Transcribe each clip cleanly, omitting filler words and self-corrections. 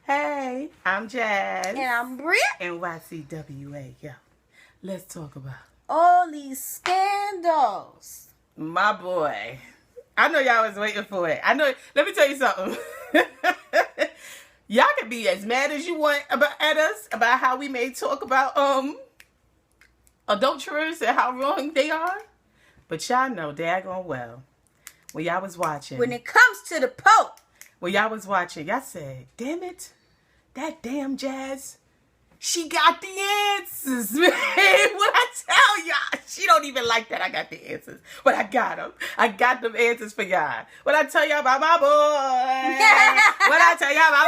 Hey, I'm Jazz. And I'm Bria. And YCWA. Yo, let's talk about all these scandals. My boy. I know y'all was waiting for it. I know. Let me tell you something. Y'all can be as mad as you want at us about how we may talk about adulterers and how wrong they are. But y'all know daggone well when y'all was watching. When it comes to the Pope. When y'all was watching, y'all said, damn it, that damn Jazz, she got the answers, man. What I tell y'all, she don't even like that I got the answers. But I got them. I got them answers for y'all. What I tell y'all about my boy. What I tell y'all about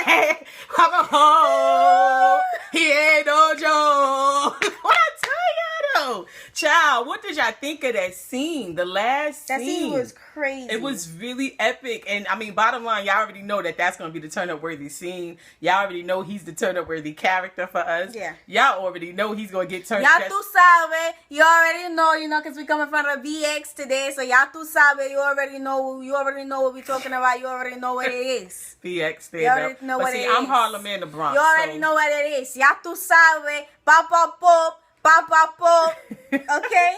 my boy. Papa Ho, he ain't no joke. What I tell y'all though. Child, what did y'all think of that scene? The last scene. That scene was crazy. It was really epic. And I mean, bottom line, y'all already know that that's going to be the turn-up-worthy scene. Y'all already know he's the turn-up-worthy character for us. Yeah. Y'all already know he's going to get turned up. Y'all tu sabe. You already know, because we come in front of VX today. So y'all tu sabe. You already know what we're talking about. You already know what it is. VX stand you already up. know but what see, it I'm is. Harlem and the Bronx. You already know what it is. Y'all tu sabe. Papa pop. Papa pop. Okay?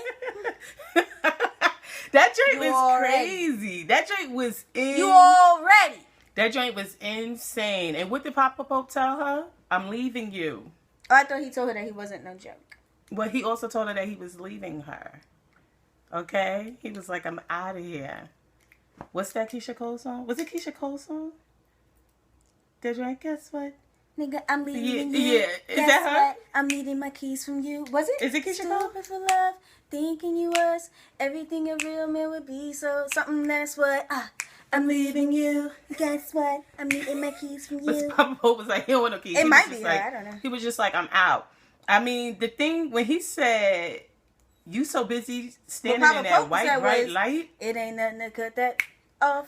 That joint was crazy. That joint was You already. That joint was insane. And what did Papa Pope tell her? I'm leaving you. Oh, I thought he told her that he wasn't no joke. Well, he also told her that he was leaving her. Okay? He was like, I'm out of here. What's that Keisha Cole song? Was it Keisha Cole song? That joint, guess what? Nigga, I'm leaving you. Yeah. Is that her? What? I'm needing my keys from you. Was it? Is it Keisha Cole? Stupid for love, thinking you was everything a real man would be. So something that's what I'm leaving you. Guess what? I'm needing my keys from you. But Papa Pope was like, he don't want no keys. It He might was be like, her. I don't know. He was just like, I'm out. I mean, the thing when he said, "You so busy standing in that white bright light," it ain't nothing to cut that off.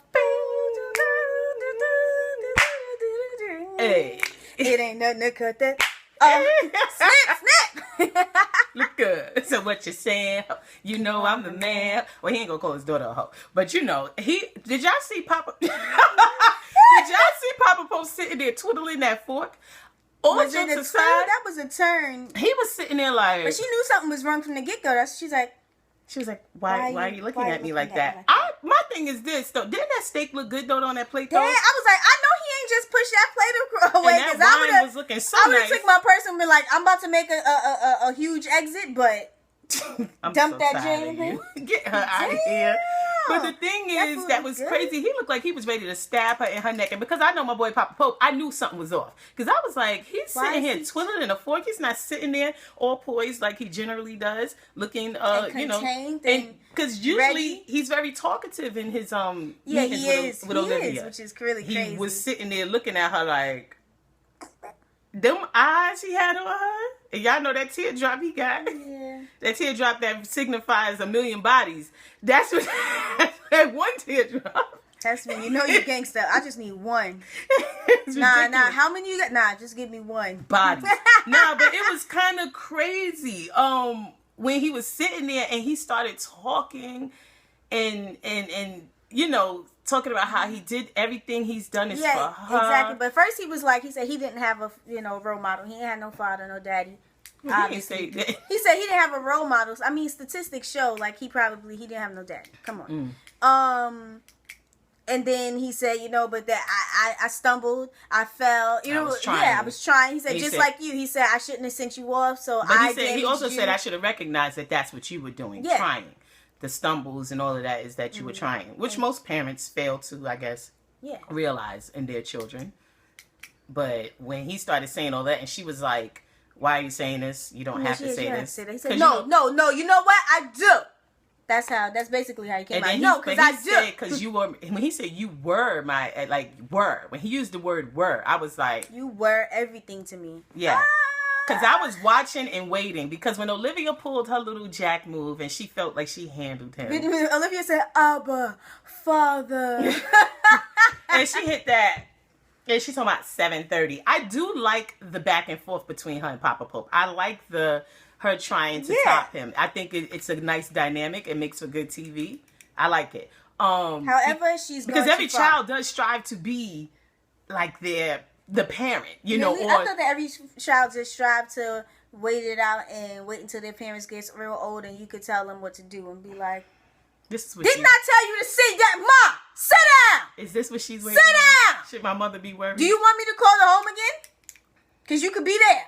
Hey. It ain't nothing to cut that. Snip. Look good. So what you saying? You know I'm the man. Well, he ain't gonna call his daughter a hoe, but you know Did y'all see Papa? Did y'all see Papa Pope sitting there twiddling that fork? Was it a turn? That was a turn. He was sitting there like. But she knew something was wrong from the get go. She was like, why are you looking at me like that? My thing is this, though. Didn't that steak look good, though, on that plate, though? Yeah, I was like, I know he ain't just pushed that plate away. And that wine was looking so nice. I would have took my purse and been like, I'm about to make a huge exit, but dump that Jane. Get her out of here. But the thing is, that was crazy. He looked like he was ready to stab her in her neck. And because I know my boy Papa Pope, I knew something was off. Because I was like, he's sitting here twiddling a fork. He's not sitting there all poised like he generally does, looking, and because usually he's very talkative in his meetings with Olivia. Which is really crazy. He was sitting there looking at her like, them eyes he had on her. And y'all know that teardrop he got. Yeah. That teardrop that signifies a million bodies. That's what that one teardrop. That's me. You know you gangsta. I just need one. Nah. How many you got? Nah, just give me one. Bodies. Nah, but it was kind of crazy. When he was sitting there and he started talking and talking about how he did everything he's done is for her. Exactly. But first he said he didn't have a role model. He ain't had no father, no daddy. He said he didn't have a role model. I mean, statistics show like he didn't have no daddy. Come on. And then he said, but that I stumbled, I fell. I was trying. He said, just like you. He said, I shouldn't have sent you off. So he also said I should have recognized that that's what you were doing, trying. The stumbles and all of that is that you were trying, which most parents fail to, I guess, realize in their children. But when he started saying all that, and she was like, "Why are you saying this? You don't have to say this." He said, no. You know what? I do. That's basically how he came out. No, because I do. Because you were. When he said you were when he used the word "were," I was like, you were everything to me. Yeah. Because I was watching and waiting. Because when Olivia pulled her little Jack move and she felt like she handled him. Olivia said, Abba, Father. And she hit that. And she's talking about 7:30. I do like the back and forth between her and Papa Pope. I like her trying to top him. I think it's a nice dynamic. It makes for good TV. I like it. However, she's because every child does strive to be like the parent, you know. Or, I thought that every child just strive to wait it out and wait until their parents get real old and you could tell them what to do and be like, this is what did not tell you to sit down. Ma, sit down. Is this what she's waiting? Sit down. Should my mother be worried? Do you want me to call the home again? Because you could be there.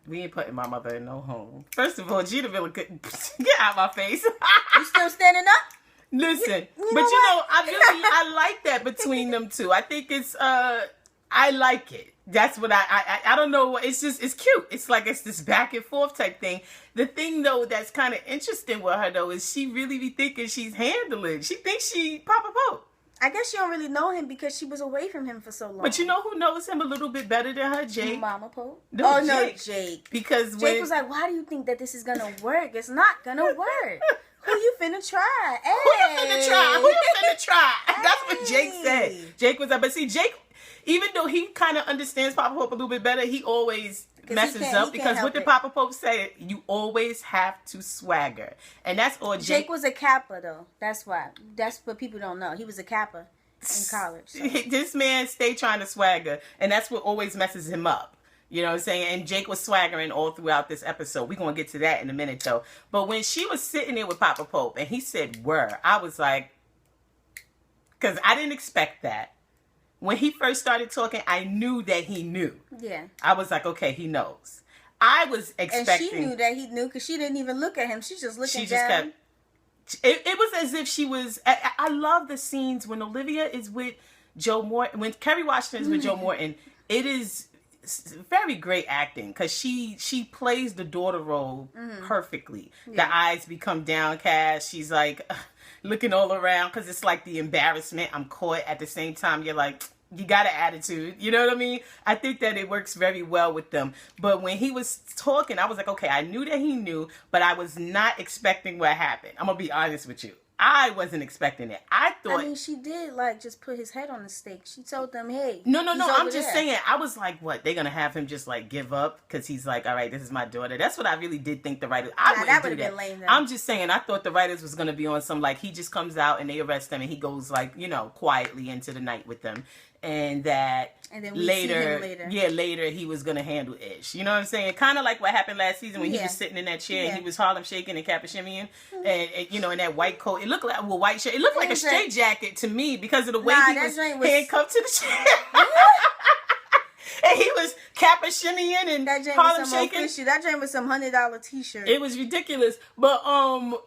We ain't putting my mother in no home. First of all, Gina really couldn't get out my face. You still standing up? Listen, I like that between them two. I think it's I like it. That's what I don't know. It's cute. It's like it's this back and forth type thing. The thing though that's kind of interesting with her though is she really be thinking she's handling. She thinks she Papa Pope. I guess she don't really know him because she was away from him for so long. But you know who knows him a little bit better than her? Jake. Mama Pope? No, no, Jake. Because Jake was like, why do you think that this is going to work? It's not going to work. Who you finna try? Hey. Who you finna try? That's what Jake said. Jake was like, but see, Jake, even though he kind of understands Papa Pope a little bit better, he always messes up because what did Papa Pope say? You always have to swagger, and that's all. Jake was a Kappa though. That's why. That's what people don't know. He was a Kappa in college. So. This man stay trying to swagger, and that's what always messes him up. You know what I'm saying? And Jake was swaggering all throughout this episode. We're going to get to that in a minute, though. But when she was sitting there with Papa Pope and he said, "Word," I was like, because I didn't expect that. When he first started talking, I knew that he knew. Yeah. I was like, okay, he knows. I was expecting. And she knew that he knew because she didn't even look at him. She's just looking down. It was as if she was. I love the scenes when Olivia is with Joe Morton. When Kerry Washington is with Joe Morton, it is very great acting because she plays the daughter role perfectly. Yeah. The eyes become downcast. She's like looking all around because it's like the embarrassment. I'm caught. At the same time, you're like, you got an attitude. You know what I mean? I think that it works very well with them. But when he was talking, I was like, okay, I knew that he knew, but I was not expecting what happened. I'm going to be honest with you. I wasn't expecting it. I thought... she did, just put his head on the stake. She told them, hey... No, I'm just saying. I was like, what? They're going to have him just, give up? Because he's like, all right, this is my daughter. That's what I really did think the writers... that would have been lame, though. I'm just saying, I thought the writers was going to be on some, he just comes out and they arrest him and he goes, quietly into the night with them. And that then we see him later. Later he was going to handle Ish. You know what I'm saying? Kind of like what happened last season when he was sitting in that chair and he was Harlem shaking and Kappa shimmying. And, in that white coat. It looked like, white shirt. It looked like a straight jacket to me because of the way he was handcuffed to the chair. And he was Kappa shimmying and Harlem shaking. That joint was some $100 t-shirt. It was ridiculous. But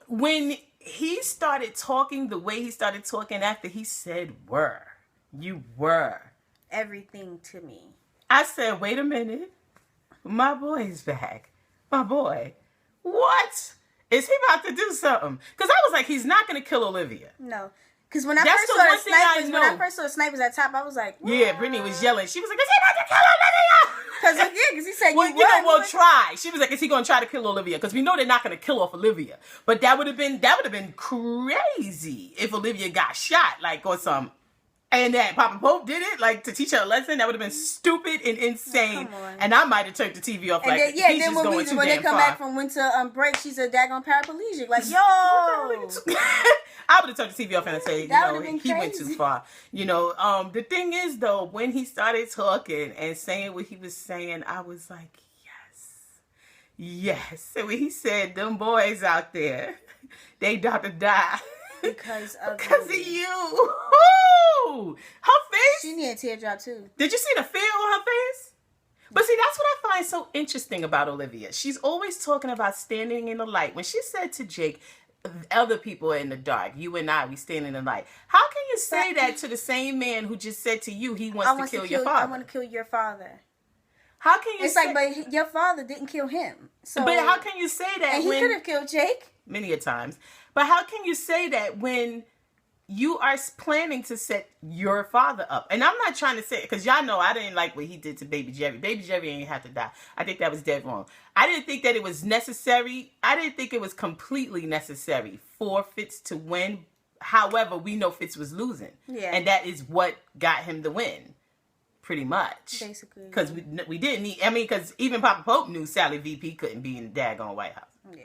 when he started talking the way he started talking after he said were. You were everything to me. I said, wait a minute. My boy's back. My boy. What? Is he about to do something? Because I was like, he's not going to kill Olivia. No. Because when I first saw the snipers at top, I was like, what? Yeah, Brittany was yelling. She was like, is he about to kill Olivia? Because he said, we'll try. She was like, is he going to try to kill Olivia? Because we know they're not going to kill off Olivia. But that would have been crazy if Olivia got shot, or something. And that Papa Pope did it, to teach her a lesson. That would have been stupid and insane. And I might have turned the TV off. He's just going too damn far. When they come back from winter break, she's a daggone paraplegic. Yo! I would have turned the TV off and say, he went too far. The thing is, though, when he started talking and saying what he was saying, I was like, yes. And when he said, them boys out there, they about to die. Because of you. Her face. She needed a teardrop too. Did you see the fear on her face? But see, that's what I find so interesting about Olivia. She's always talking about standing in the light. When she said to Jake, other people are in the dark, you and I, we stand in the light. How can you say that to the same man who just said to you he wants to kill your father? I want to kill your father. How can you say... but your father didn't kill him. So, but how can you say that and he could have killed Jake. Many a times. But how can you say that when you are planning to set your father up? And I'm not trying to say it, because y'all know I didn't like what he did to Baby Jerry. Baby Jerry ain't have to die. I think that was dead wrong. I didn't think that it was necessary. I didn't think it was completely necessary for Fitz to win. However, we know Fitz was losing. Yeah. And that is what got him the win. Pretty much. Basically. Because we didn't need... because even Papa Pope knew Sally VP couldn't be in the daggone White House. Yeah.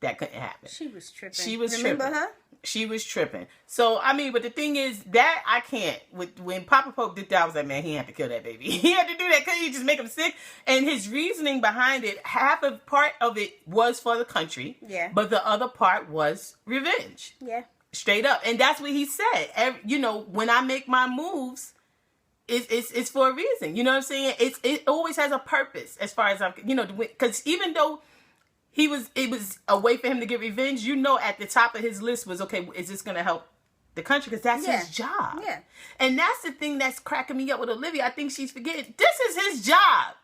That couldn't happen. She was tripping. She was Remember tripping. her? She was tripping. So, I mean, but the thing is that I can't. When Papa Pope did that, I was like, man, he had to kill that baby. He had to do that because he just make him sick. And his reasoning behind it, part of it was for the country. Yeah. But the other part was revenge. Yeah. Straight up. And that's what he said. When I make my moves, it's for a reason. You know what I'm saying? It always has a purpose as far as I'm, because even though it was a way for him to get revenge, at the top of his list was, okay, is this going to help the country? Because that's his job. Yeah. And that's the thing that's cracking me up with Olivia. I think she's forgetting, this is his job.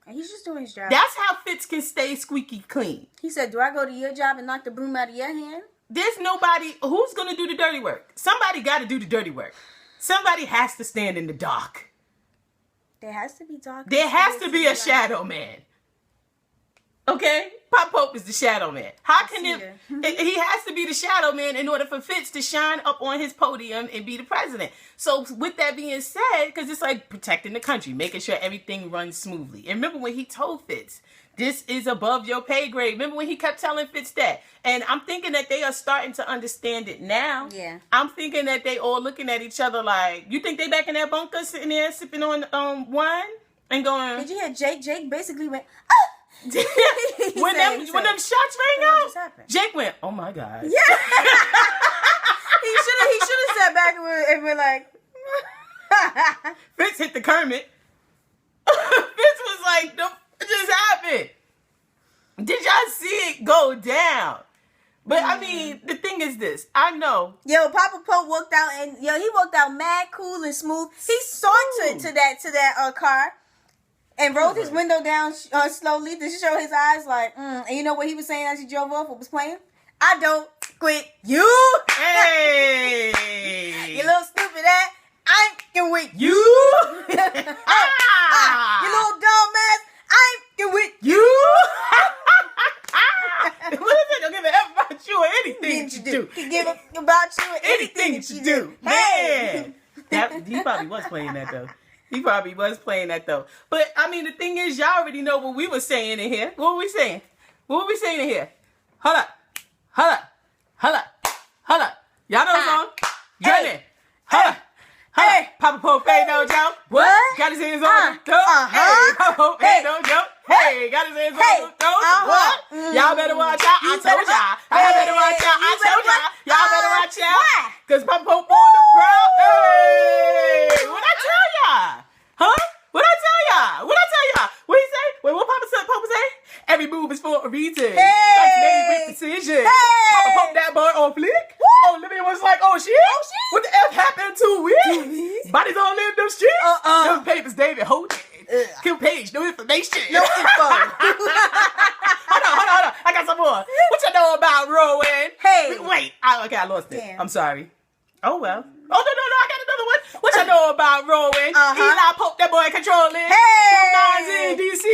And he's just doing his job. That's how Fitz can stay squeaky clean. He said, do I go to your job and knock the broom out of your hand? There's nobody who's going to do the dirty work. Somebody got to do the dirty work. Somebody has to stand in the dark. There has to be dark. There has to be a shadow man. Okay? Pop Pope is the shadow man. How can he has to be the shadow man in order for Fitz to shine up on his podium and be the president. So with that being said, because it's like protecting the country, making sure everything runs smoothly. And remember when he told Fitz, this is above your pay grade. Remember when he kept telling Fitz that? And I'm thinking that they are starting to understand it now. Yeah. I'm thinking that they all looking at each other like, you think they back in that bunker sitting there sipping on wine and going... Did you hear Jake? Jake basically went, when them shots rang out, Jake went, oh my God. Yeah. he should have sat back and been like... Fitz hit the Kermit. Fitz was like, what just happened? Did y'all see it go down? But I mean, the thing is this. I know. Yo, Papa Pope walked out and he walked out mad cool and smooth. He sauntered to that car and rolled his window down slowly to show his eyes like, And you know what he was saying as he drove off? What was playing? I don't quit you. Hey. You little stupid ass. I ain't with you. You little dumb ass. I ain't with you. What is it? Don't give a F about you or anything that you do. He give a about you or anything that you do. Man. He probably was playing that though. But I mean, the thing is, y'all already know what we were saying in here. What were we saying? In here? Hold up. Y'all know the song? Join in. Hold up. Hey, Papa Pope ain't no joke. What? Got his hands on the throat. Hey, Papa Pope ain't no joke. Hey, got his hands on the throat. What? Y'all better watch out. I told y'all. Y'all better watch out. I told y'all. Y'all better watch out. Because Papa Pope on the prowl. Hey, what I tell y'all? Huh? What I tell y'all? What he say? Wait, what Papa say? Every move is for a reason. That's made with precision. Papa Pope that boy on flick. Olivia was like, oh shit? What the F happened to it? Bodies all in them streets. Them papers, David, hold it. Kill page, no information. No info. Hold on. I got some more. What you know about Rowan? Hey. Wait. I lost it. Damn. I'm sorry. Oh, well. Oh, no, I got another one. What you know about Rowan? Eli Pope, that boy controlling. Hey. Them 9s in DC.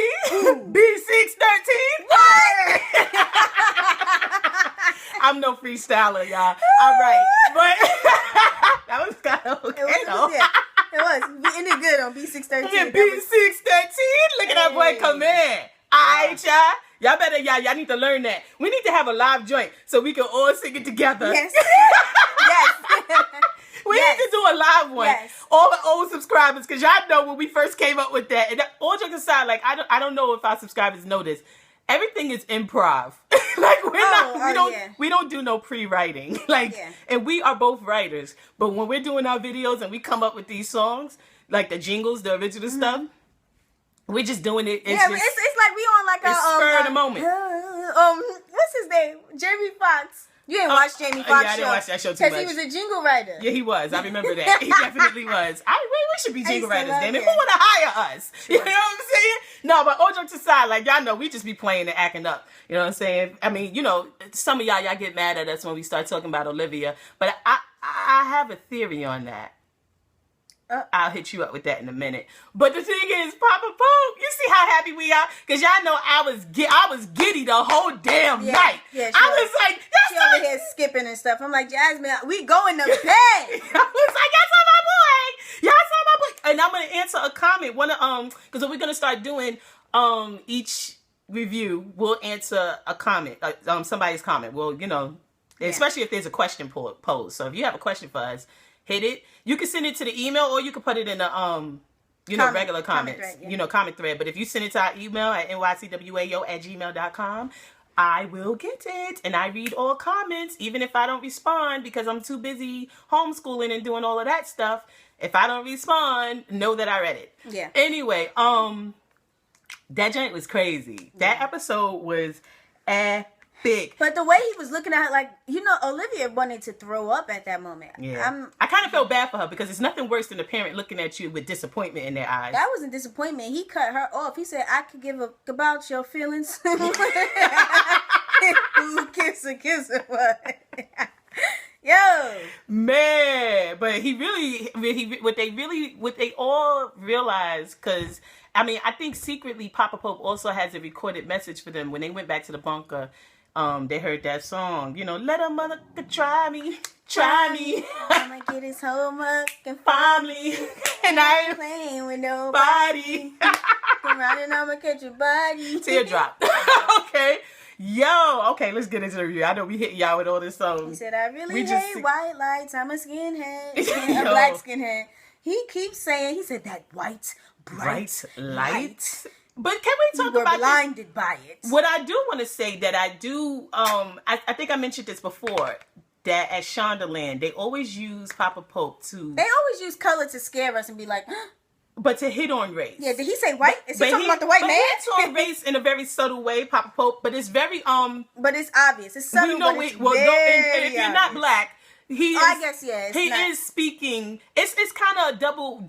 B613. What? I'm no freestyler, y'all. All right. But that was kind of okay, though. It was. We ended good on B613. Yeah, B613. Look at that boy come in. All right, y'all. Y'all need to learn that. We need to have a live joint so we can all sing it together. Yes. We need to do a live one. Yes. All the old subscribers, because y'all know when we first came up with that. And all jokes aside, like I don't know if our subscribers know this. Everything is improv. Like we don't do no pre-writing. And we are both writers. But when we're doing our videos and we come up with these songs, like the jingles, the original stuff, we're just doing it. It's like we on like a spur of the moment. What's his name? Jamie Foxx. You didn't watch Jamie Foxx I didn't watch that show too much. Because he was a jingle writer. Yeah, he was. I remember that. He definitely was. We should be jingle writers, damn it. Who want to hire us? Sure. You know what I'm saying? No, but all jokes aside, like, y'all know, we just be playing and acting up. You know what I'm saying? I mean, some of y'all get mad at us when we start talking about Olivia. But I have a theory on that. I'll hit you up with that in a minute. But the thing is, Papa Pope, you see how happy we are? Because y'all know I was giddy the whole damn night. Yeah, I was like, she over here skipping and stuff. I'm like, Jasmine, we going to bed. I was like, y'all saw my boy. And I'm going to answer a comment. Because we're going to start doing each review, we'll answer a comment, somebody's comment. Well, especially if there's a question posed. So if you have a question for us, hit it. You can send it to the email, or you can put it in the regular comments, comment thread, comment thread. But if you send it to our email at nycwao@gmail.com, I will get it, and I read all comments, even if I don't respond because I'm too busy homeschooling and doing all of that stuff. If I don't respond, know that I read it. Yeah. Anyway, that joint was crazy. That episode was epic. But the way he was looking at her, like, Olivia wanted to throw up at that moment. Yeah. I kind of felt bad for her because it's nothing worse than a parent looking at you with disappointment in their eyes. That wasn't disappointment. He cut her off. He said, I could give a about your feelings. Who gives a what? Yo, man, but what they all realized, because I mean, I think secretly Papa Pope also has a recorded message for them when they went back to the bunker. They heard that song, let a mother try me. I'ma get his homework and family, and I ain't playing with nobody. Come around and I'ma catch your body. Teardrop. Okay. Okay, let's get into the review. I know we hitting y'all with all this songs. He said, I really hate white lights. I'm a skinhead. A black skinhead. He keeps saying, he said, that white, bright light. But can we talk about blinded by it? What I do want to say that I do, I think I mentioned this before, that at Shondaland, they always use Papa Pope to... They always use color to scare us and be like... But to hit on race. Yeah, did he say white? Is he talking about the white man? He hits on race in a very subtle way, Papa Pope, but it's very... But it's obvious. It's subtle, and if you're not black, I guess, yeah. He is speaking... It's kind of a double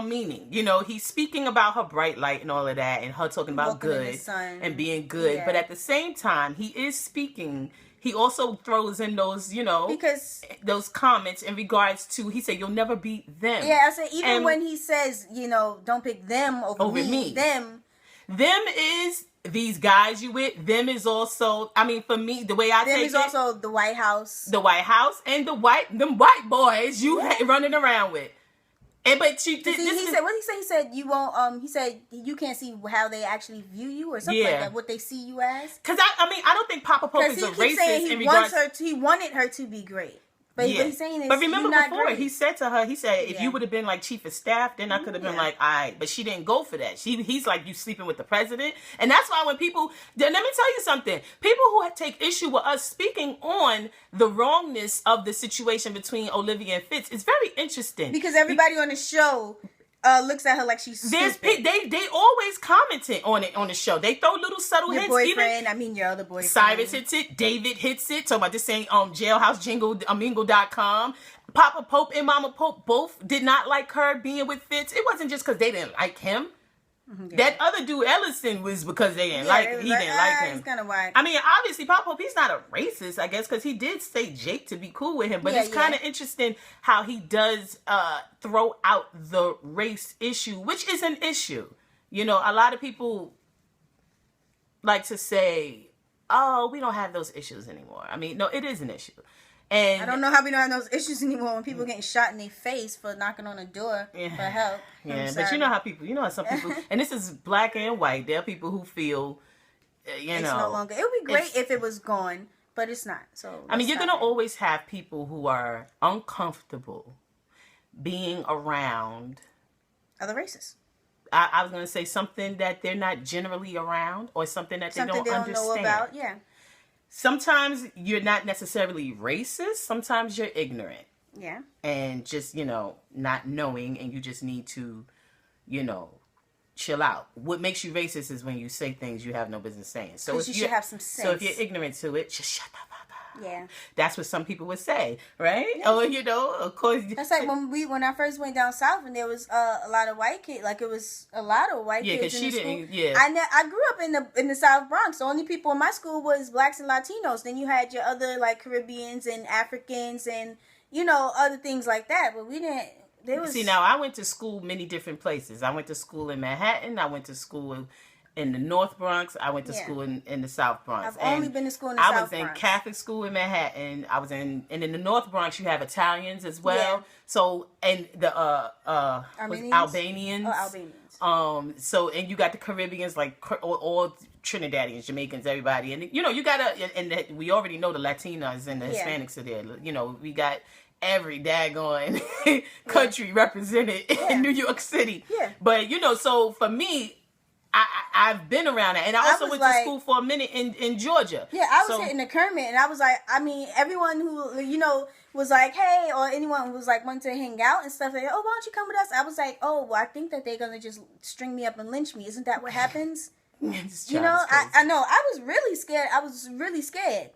meaning. He's speaking about her bright light and all of that, and her talking about good and being good. Yeah. But at the same time, he is speaking... He also throws in those, because those comments in regards to, he said, you'll never beat them. Yeah, I said, even when he says, don't pick them over me. Them is these guys you with. Them is also, I mean, for me, the way I take it. Them is also the White House. The White House and them white boys you running around with. But he said, what he say? He said you won't. He said you can't see how they actually view you, or something like that. What they see you as. Because I don't think Papa Pope is a racist. He wanted her to be great. But what he's saying is, but remember before he said to her, if you would have been like chief of staff, then I could have been like, all right. But she didn't go for that. He's like, you sleeping with the president, and that's why when people, let me tell you something. People who take issue with us speaking on the wrongness of the situation between Olivia and Fitz is very interesting because everybody on the show looks at her like she's stupid. They always commented on it on the show. They throw little subtle your hints. Boyfriend, your other boyfriend. Cyrus hits it. David hits it. Talking about this saying jailhousejingle.com. Papa Pope and Mama Pope both did not like her being with Fitz. It wasn't just because they didn't like him. Yeah. That other dude, Ellison, was because they didn't like him. He didn't like him. He's kind of whack. I mean, obviously, Papa Pope, he's not a racist, I guess, because he did say Jake to be cool with him. But it's kind of interesting how he does throw out the race issue, which is an issue. A lot of people like to say, oh, we don't have those issues anymore. I mean, no, it is an issue. And I don't know how we don't have those issues anymore when people getting shot in their face for knocking on a door for help. Yeah, but you know how some people, and this is black and white, there are people who feel, it's no longer. It would be great if it was gone, but it's not. So I mean, you're going to always have people who are uncomfortable being around other races. I was going to say something that they're not generally around, or something that they don't understand. Know about, yeah. Sometimes you're not necessarily racist. Sometimes you're ignorant. Yeah. And just, not knowing, and you just need to, chill out. What makes you racist is when you say things you have no business saying. So you should have some sense. So if you're ignorant to it, just shut up. Yeah. That's what some people would say, right? Yeah. Or, of course. That's like when I first went down south and there was a lot of white kids. Like, it was a lot of white kids. Yeah, because she didn't, yeah. I grew up in the South Bronx. The only people in my school was blacks and Latinos. Then you had your other, like, Caribbeans and Africans and, other things like that. But we didn't. See, now I went to school many different places. I went to school in Manhattan. I went to school in the North Bronx. I went to school in the South Bronx. I've only been to school in the South Bronx. I was in Catholic school in Manhattan. And in the North Bronx you have Italians as well. Yeah. So, and the Albanians. Oh, Albanians. So, and you got the Caribbeans, like all Trinidadians, Jamaicans, everybody. And, you know, you gotta, and we already know the Latinas and the Hispanics are there. You know, we got every daggone country represented in New York City. Yeah. But, you know, so for me, I've been around it. And I also went to school for a minute in Georgia. Yeah, I was hitting the Kermit, and I was like, I mean, everyone who, you know, was like, hey, or anyone who was like, wanted to hang out and stuff, like, oh, why don't you come with us? I was like, oh, well, I think that they're going to just string me up and lynch me. Isn't that what happens? You know, I know. I was really scared. I was really scared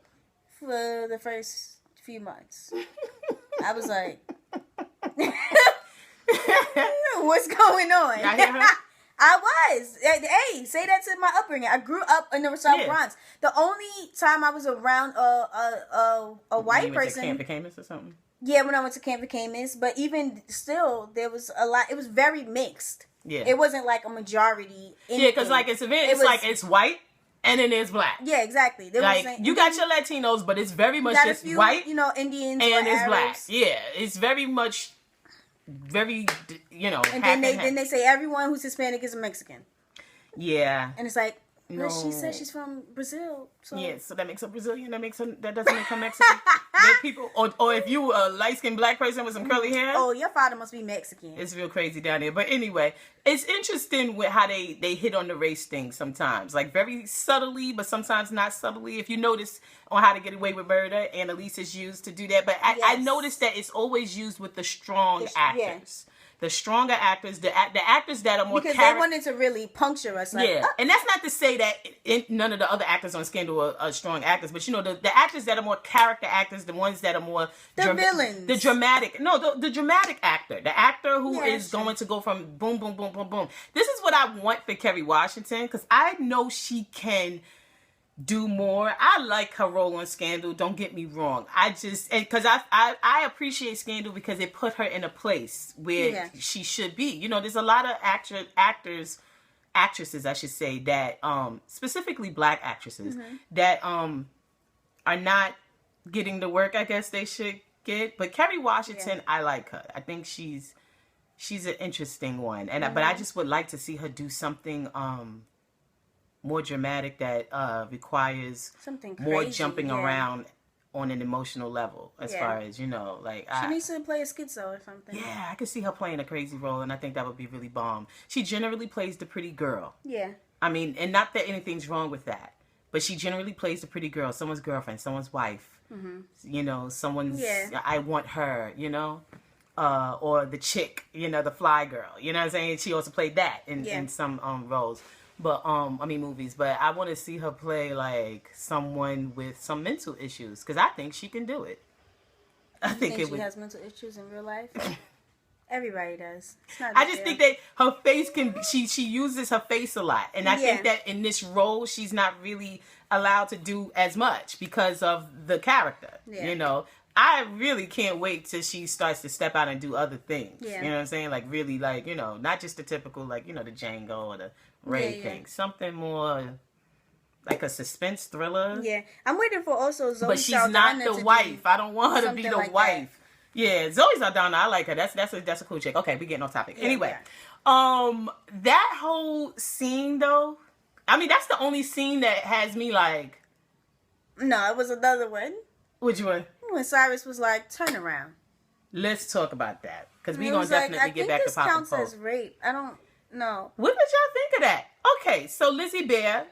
for the first few months. I was like, what's going on? I hear her. I was. Hey, say that to my upbringing. I grew up in the South Bronx. The only time I was around a white person. Camp Camus or something? Yeah, when I went to Camp Camus. But even still, there was a lot. It was very mixed. Yeah. It wasn't like a majority. Yeah, because like it's white and then there's black. Yeah, exactly. You got your Latinos, but it's very much just white. You know, Indians and it's Arabs. Black. Yeah, it's very much. Very, you know, and then they say everyone who's Hispanic is a Mexican. Yeah, and it's like, no, she said she's from Brazil. So. Yeah, so that makes her Brazilian. That doesn't make her Mexican. There are people, or if you a light skinned black person with some curly hair. Oh, your father must be Mexican. It's real crazy down there. But anyway, it's interesting with how they hit on the race thing sometimes, like very subtly, but sometimes not subtly. If you notice on How to Get Away with Murder, Annalise is used to do that. But I noticed that it's always used with the strong actors. Yeah. The stronger actors, the actors that are more because they wanted to really puncture us. Like, and that's not to say that none of the other actors on Scandal are strong actors, but you know the actors that are more character actors, the ones that are more villains, the dramatic actor, the actor who is going to go from boom, boom, boom, boom, boom. This is what I want for Kerry Washington because I know she can do more. I like her role on Scandal. Don't get me wrong. Because I appreciate Scandal because it put her in a place where she should be. You know, there's a lot of actresses, I should say, that specifically black actresses that are not getting the work I guess they should get. But Kerry Washington, I like her. I think she's an interesting one, and but I just would like to see her do something more dramatic that requires something more jumping around on an emotional level as far as, you know, like she needs to play a schizo or something. Yeah, I could see her playing a crazy role and I think that would be really bomb. She generally plays the pretty girl. Yeah. I mean, and not that anything's wrong with that, but she generally plays the pretty girl, someone's girlfriend, someone's wife. You know, someone's I want her, you know. Or the chick, you know, the fly girl. You know what I'm saying? She also played that in some roles. But, movies. But I want to see her play, like, someone with some mental issues. Because I think she can do it. I think she has mental issues in real life? Everybody does. I just think that her face can... She uses her face a lot. And I think that in this role, she's not really allowed to do as much because of the character. Yeah. You know? I really can't wait till she starts to step out and do other things. Yeah. You know what I'm saying? Like, really, like, you know, not just the typical, like, you know, the Django or the Ray thing. Something more like a suspense thriller. Yeah. I'm waiting for also Zoe But she's not the wife. I don't want her to be the wife. That. Yeah, Zoe Saldana, I like her. That's a cool chick. Okay, we getting off topic. Anyway, that whole scene, though, I mean, that's the only scene that has me like... No, it was another one. Which one? When Cyrus was like, turn around. Let's talk about that. Because we're going to definitely get back to Pop and Pope. I think this counts as rape. I don't know. What did y'all think of that? Okay, so Lizzie Bear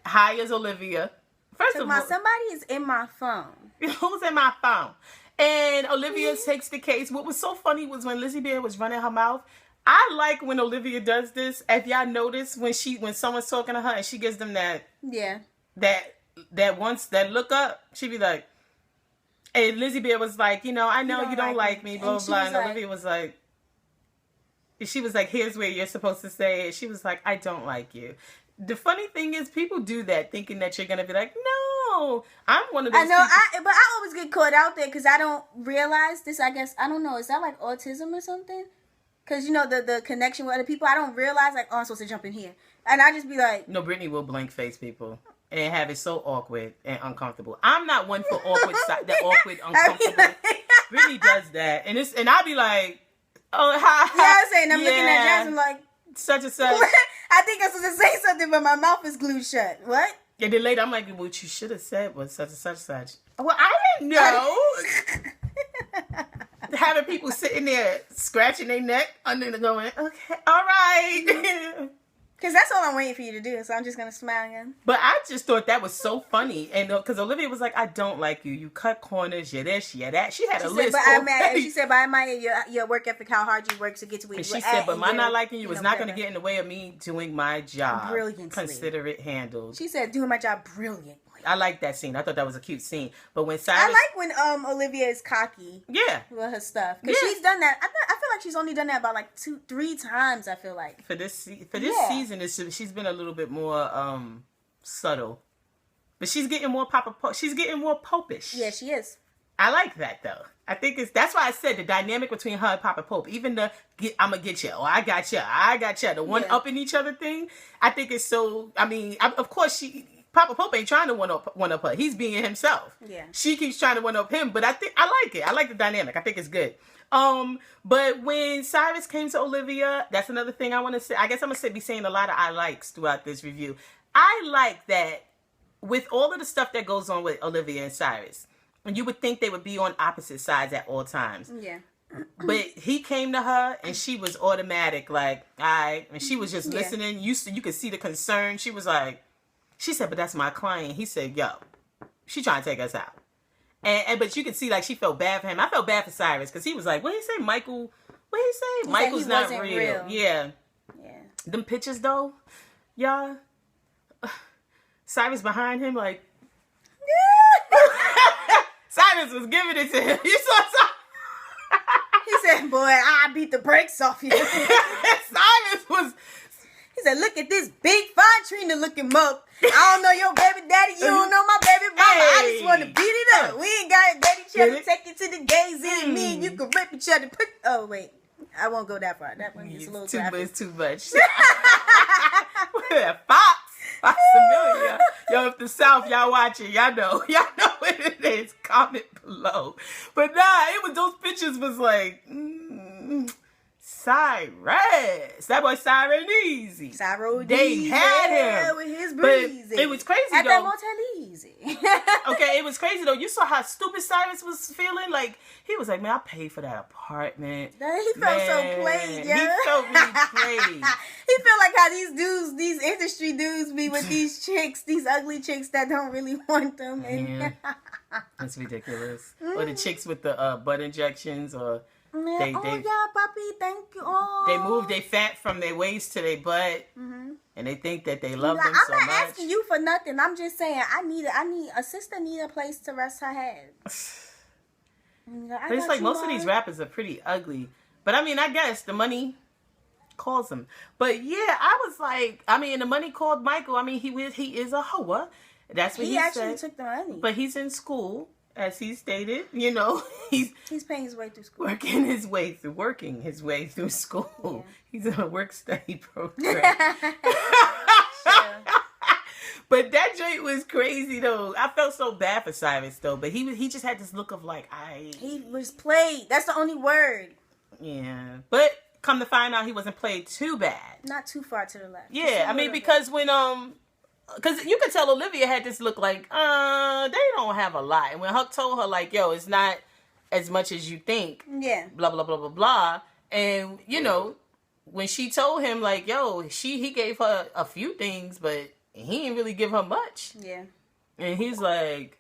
hires Olivia. First of all... Somebody is in my phone. Who's in my phone? And Olivia takes the case. What was so funny was when Lizzie Bear was running her mouth. I like when Olivia does this. If y'all notice, when someone's talking to her and she gives them that... Yeah. That look up, she be like... And Lizzie Bear was like, you know, I know you don't like me, blah, blah, blah. And Olivia was like, she was like, here's where you're supposed to say it. She was like, I don't like you. The funny thing is, people do that thinking that you're going to be like, no, I'm one of those people. But I always get caught out there because I don't realize this, I guess. I don't know. Is that like autism or something? Because, you know, the connection with other people, I don't realize, like, oh, I'm supposed to jump in here. And I just be like... No, Brittany will blank face people. And have it so awkward and uncomfortable. I'm not one for awkward, uncomfortable. Brittany does that. And I'll be like, oh, hi. Yeah, I was saying, I'm looking at Jasmine like... Such and such. I think I'm supposed to say something, but my mouth is glued shut. What? And then later, I'm like, what you should have said was such and such. Well, I didn't know. Having people sitting there scratching their neck under the going, okay, all right. Because that's all I'm waiting for you to do, so I'm just going to smile again. But I just thought that was so funny. And because Olivia was like, I don't like you. You cut corners, you're this, you're that. She had a list. She said, but I admire your work ethic, how hard you work to get to where you are. And she said, but my not liking you is not going to get in the way of me doing my job. Brilliantly. Consider it handled. She said, doing my job brilliantly. I like that scene. I thought that was a cute scene. But when Cyrus... I like when Olivia is cocky. Yeah. With her stuff. Because she's done that. I feel like she's only done that about like 2-3 times, I feel like. For this season, she's been a little bit more subtle. But she's getting more she's getting more popish. Yeah, she is. I like that, though. I think that's why I said the dynamic between her and Papa Pope, even the I'm going to get you, or I got you, the one up in each other thing, I think it's so, I mean, of course Papa Pope ain't trying to one up her. He's being himself. Yeah. She keeps trying to one up him, but I like it. I like the dynamic. I think it's good. But when Cyrus came to Olivia, that's another thing I want to say. I guess I'm going to be saying a lot of I likes throughout this review. I like that with all of the stuff that goes on with Olivia and Cyrus, and you would think they would be on opposite sides at all times. Yeah. But he came to her and she was automatic, like, all right. And she was just listening. You could see the concern. She was like, she said, but that's my client. He said, yo, she trying to take us out. But you could see, like, she felt bad for him. I felt bad for Cyrus because he was like, what did he say, Michael? What did he say? Michael's not real. Yeah. Them pictures, though, y'all. Cyrus behind him, like, Cyrus was giving it to him. You saw He said, boy, I beat the brakes off you. Cyrus was... He said, look at this big fine Trina looking up. I don't know your baby daddy. You don't know my baby mama. I just want to beat it up. We ain't got to date each other. Take it to the gays in me and you can rip each other. Oh, wait. I won't go that far. That one is a little graphic. It's too much. Fox Amelia. Yo, if the South, y'all watching, y'all know what it is. Comment below. But those pictures was like, Cyrus. That boy Cyrus easy. They had him. With his breezy. But it was crazy at though. That Motel Easy. Okay, it was crazy though. You saw how stupid Cyrus was feeling. Like, he was like, man, I paid for that apartment. He felt so played, yeah. He felt really played. He felt like how these industry dudes be with these chicks, these ugly chicks that don't really want them. And that's ridiculous. Or the chicks with the butt injections, or yeah, puppy, thank you. Oh. They move their fat from their waist to their butt, and they think that they love them so much. I'm not asking you for nothing. I'm just saying a sister need a place to rest her head. But it's like most of these rappers are pretty ugly. But I mean, I guess the money calls them. But yeah, I was like, I mean, the money called Michael. I mean, he is a hoe. That's what he actually said. Took the money. But he's in school. As he stated, he's paying his way through school. Working his way through school. Yeah. He's in a work study program. But that joint was crazy though. I felt so bad for Cyrus though. But he just had this look of like he was played. That's the only word. Yeah. But come to find out, he wasn't played too bad. Not too far to the left. Yeah, I mean because when because you could tell Olivia had this look like, they don't have a lot. And when Huck told her, like, yo, it's not as much as you think. Yeah. Blah, blah, blah, blah, blah. And, when she told him, like, yo, he gave her a few things, but he didn't really give her much. Yeah. And he's like,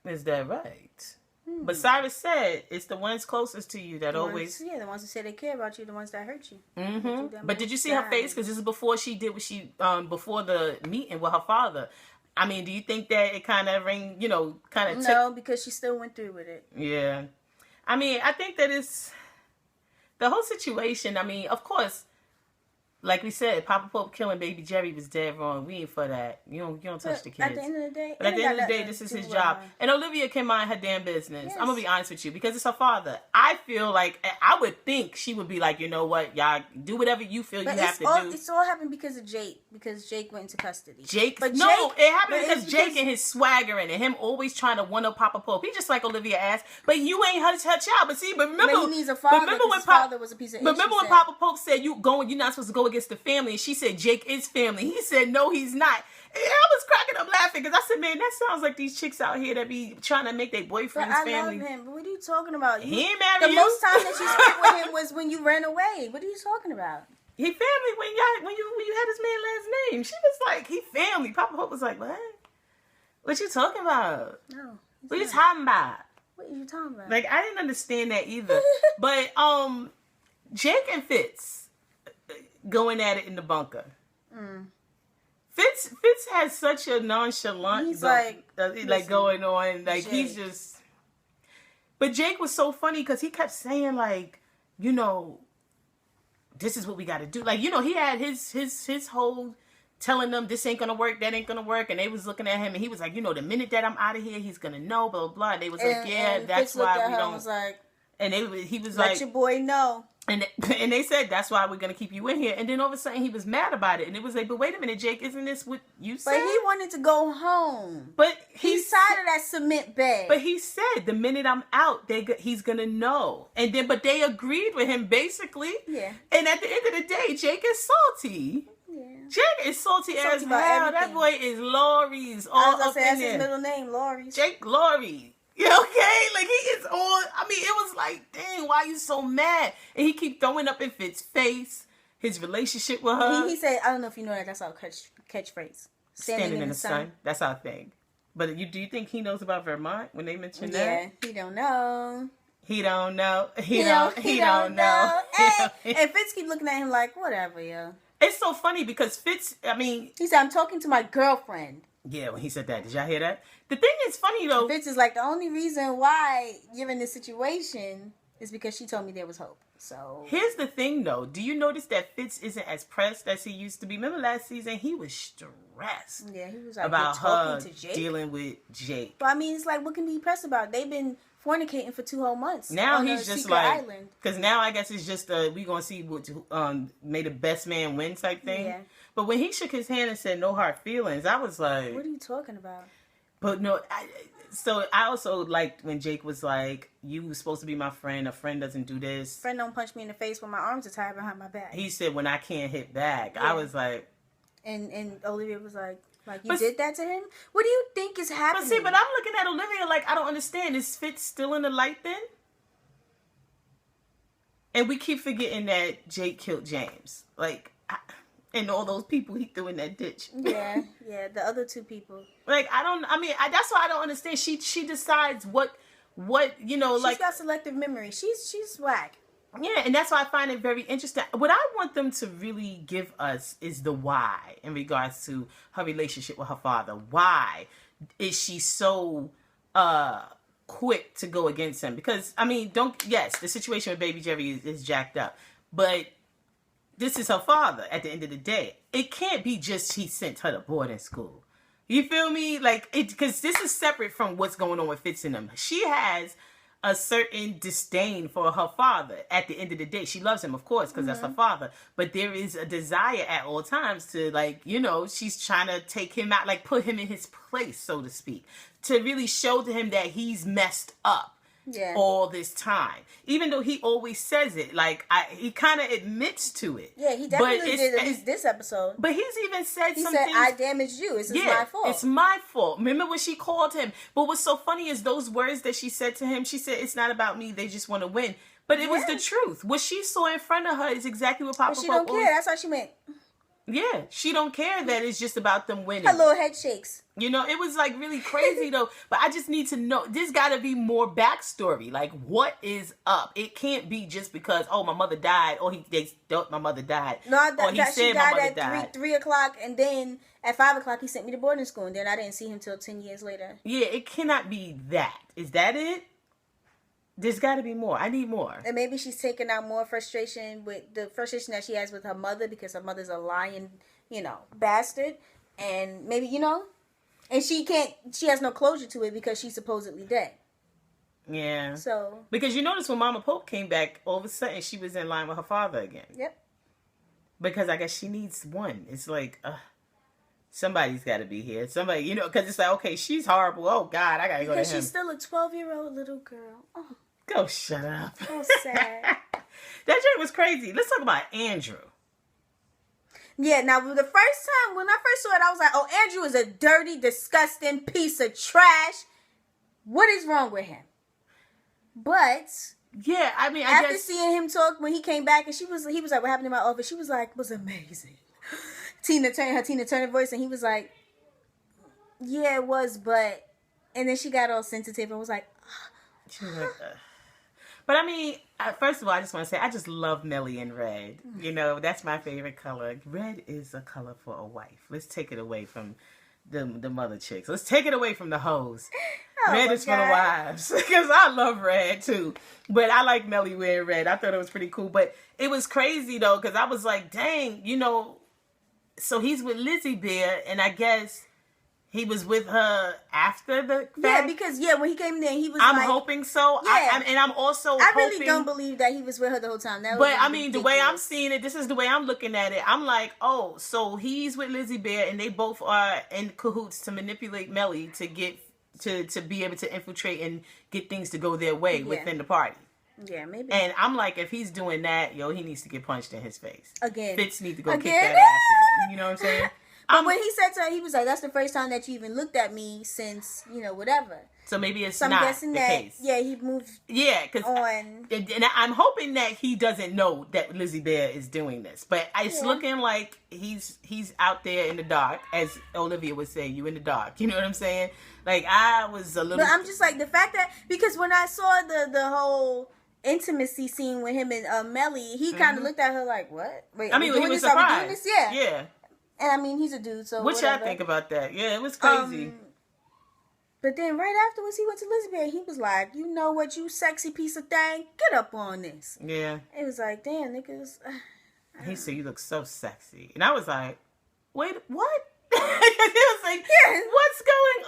is that right? But Cyrus said it's the ones closest to you that the ones who say they care about you, the ones that hurt you. Mm-hmm. But did you see her face? Because this is before she did what she, before the meeting with her father. I mean, do you think that it kind of No, because she still went through with it. Yeah. I mean, I think that it's, the whole situation, I mean, of course, like we said, Papa Pope killing baby Jerry was dead wrong. We ain't for that. You don't touch the kids. At the end of the day, but at the end of the day, this is his job. And Olivia can mind her damn business. Yes. I'm gonna be honest with you, because it's her father. I feel like I would think she would be like, you know what, y'all do whatever you feel you have to do. It's all happened because of Jake. Because Jake went into custody. It happened because Jake and his swaggering and him always trying to one up Papa Pope. He just like Olivia asked, but you ain't her child. But remember, he needs a father. His father was a piece of shit. Remember when Papa Pope said you're not supposed to go against the family, and she said Jake is family. He said no, he's not. And I was cracking up laughing because I said, man, that sounds like these chicks out here that be trying to make their boyfriends family. I love him, but what are you talking about? He ain't married you. The most time that you spent with him was when you ran away. What are you talking about? He family when you had his man last name. She was like, he family. Papa Hope was like, what? What you talking about? No. What you talking about? What are you talking about? Like, I didn't understand that either. But Jake and Fitz going at it in the bunker. Fitz has such a nonchalant. He's going on. Like Jake. He's just. But Jake was so funny because he kept saying like, you know, this is what we got to do. Like, you know, he had his whole telling them this ain't gonna work, that ain't gonna work, and they was looking at him, and he was like, you know, the minute that I'm out of here, he's gonna know, blah blah. And they was like, yeah, that's why we don't. Was like, and he was let like, your boy know. And they said that's why we're gonna keep you in here. And then all of a sudden he was mad about it, and it was like, but wait a minute, Jake, isn't this what you said? But he wanted to go home. But he's tired of that cement bed. But he said the minute I'm out, he's gonna know. And then, but they agreed with him basically. Yeah. And at the end of the day, Jake is salty. Yeah. Jake is salty as hell. That boy is Lori's all up in there. That's his middle name, Lori's. Jake Lori. You okay? Like, he is on. I mean, it was like, dang, why are you so mad? And he keep throwing up in Fitz's face his relationship with her. He said, I don't know if you know that. That's our catchphrase. Standing in the sun. That's our thing. But do you think he knows about Vermont when they mention that? Yeah, he don't know. He don't know. He don't know. And Fitz keep looking at him like, whatever, yo. It's so funny because Fitz, I mean... He said, I'm talking to my girlfriend. Yeah, when he said that. Did y'all hear that? The thing is funny, though. Fitz is like, the only reason why you're in this situation is because she told me there was hope. So here's the thing, though. Do you notice that Fitz isn't as pressed as he used to be? Remember last season? He was stressed. Yeah, he was like, about her to Jake. Dealing with Jake. But I mean, it's like, what can be pressed about? They've been fornicating for 2 whole months. Now he's just like, because now I guess it's just we gonna see what made the best man win type thing. Yeah. But when he shook his hand and said no hard feelings, I was like, what are you talking about? But no, so I also liked when Jake was like, you were supposed to be my friend. A friend doesn't do this. Friend don't punch me in the face when my arms are tied behind my back. He said when I can't hit back. Yeah. I was like, and Olivia was like you did that to him? What do you think is happening? But I'm looking at Olivia like, I don't understand. Is Fitz still in the light then? And we keep forgetting that Jake killed James. Like, and all those people he threw in that ditch. Yeah, the other 2 people. Like, that's why I don't understand. She decides what you know, like. She's got selective memory. She's swag. Yeah, and that's why I find it very interesting. What I want them to really give us is the why in regards to her relationship with her father. Why is she so quick to go against him? Because, I mean, the situation with baby Jerry is jacked up. But this is her father at the end of the day. It can't be just he sent her to boarding school. You feel me? Like, because this is separate from what's going on with Fitz and them. She has a certain disdain for her father at the end of the day. She loves him, of course, because that's her father. But there is a desire at all times to, like, you know, she's trying to take him out, like, put him in his place, so to speak. To really show to him that he's messed up. Yeah. All this time, even though he always says it, like he kind of admits to it. Yeah, he definitely did at least this episode. But he's even said he something. He said, "I damaged you. It's my fault. It's my fault." Remember when she called him? But what's so funny is those words that she said to him. She said, "It's not about me. They just want to win." But it was the truth. What she saw in front of her is exactly what Papa. But she don't care. That's how she went. Yeah, she don't care that it's just about them winning. Her little head shakes. You know, it was like really crazy though. But I just need to know, there's got to be more backstory. Like, what is up? It can't be just because, my mother died, or they thought my mother died. No, she died at 3 o'clock, and then at 5 o'clock he sent me to boarding school, and then I didn't see him till 10 years later. Yeah, it cannot be that. Is that it? There's got to be more. I need more. And maybe she's taking out more frustration with the frustration that she has with her mother because her mother's a lying, bastard. And maybe, and she has no closure to it because she's supposedly dead. Yeah. So. Because you notice when Mama Pope came back, all of a sudden she was in line with her father again. Yep. Because I guess she needs one. It's like, somebody's got to be here. Somebody, because it's like, okay, she's horrible. Oh, God, I got to go to him. Because she's still a 12-year-old little girl. Oh. Go shut up. So sad. That joke was crazy. Let's talk about Andrew. Yeah, now the first time, when I first saw it, I was like, oh, Andrew is a dirty, disgusting piece of trash. What is wrong with him? But... yeah, I mean, after seeing him talk when he came back, and he was like, "What happened in my office?" She was like, "It was amazing." Tina Turner voice, and he was like, "Yeah, it was," but, and then she got all sensitive and was like, she was like, But I mean, first of all, I just want to say I just love Mellie in red. That's my favorite color. Red is a color for a wife. Let's take it away from the mother chicks. Let's take it away from the hoes. Red is for the wives. Because I love red too. But I like Mellie wearing red. I thought it was pretty cool. But it was crazy though, because I was like, dang, so he's with Lizzie Bear, and I guess he was with her after the fact. Yeah, because when he came there, he was I'm hoping so. Yeah. And I'm also I really don't believe that he was with her the whole time. But I mean, the way I'm seeing it, this is the way I'm looking at it. I'm like, oh, so he's with Lizzie Bear, and they both are in cahoots to manipulate Mellie to get to be able to infiltrate and get things to go their way within the party. Yeah, maybe. And I'm like, if he's doing that, he needs to get punched in his face. Again. Fitz needs to go kick that ass again. You know what I'm saying? But when he said to her, he was like, "That's the first time that you even looked at me since, whatever." So maybe it's so I'm not guessing the that, case. Yeah, he moved. Yeah, because on. And I'm hoping that he doesn't know that Lizzie Bear is doing this, but it's looking like he's out there in the dark, as Olivia would say, "You in the dark." You know what I'm saying? Like I was a little. But I'm just like the fact that because when I saw the whole intimacy scene with him and Mellie, he kind of looked at her like, "What? Wait, I mean, he was surprised. Yeah, yeah." And I mean, he's a dude, so what y'all think about that? Yeah, it was crazy. But then right afterwards, he went to Elizabeth and he was like, "You know what, you sexy piece of thing? Get up on this." Yeah. It was like, damn, niggas. He said, "You look so sexy." And I was like, wait, what? He was like, what's going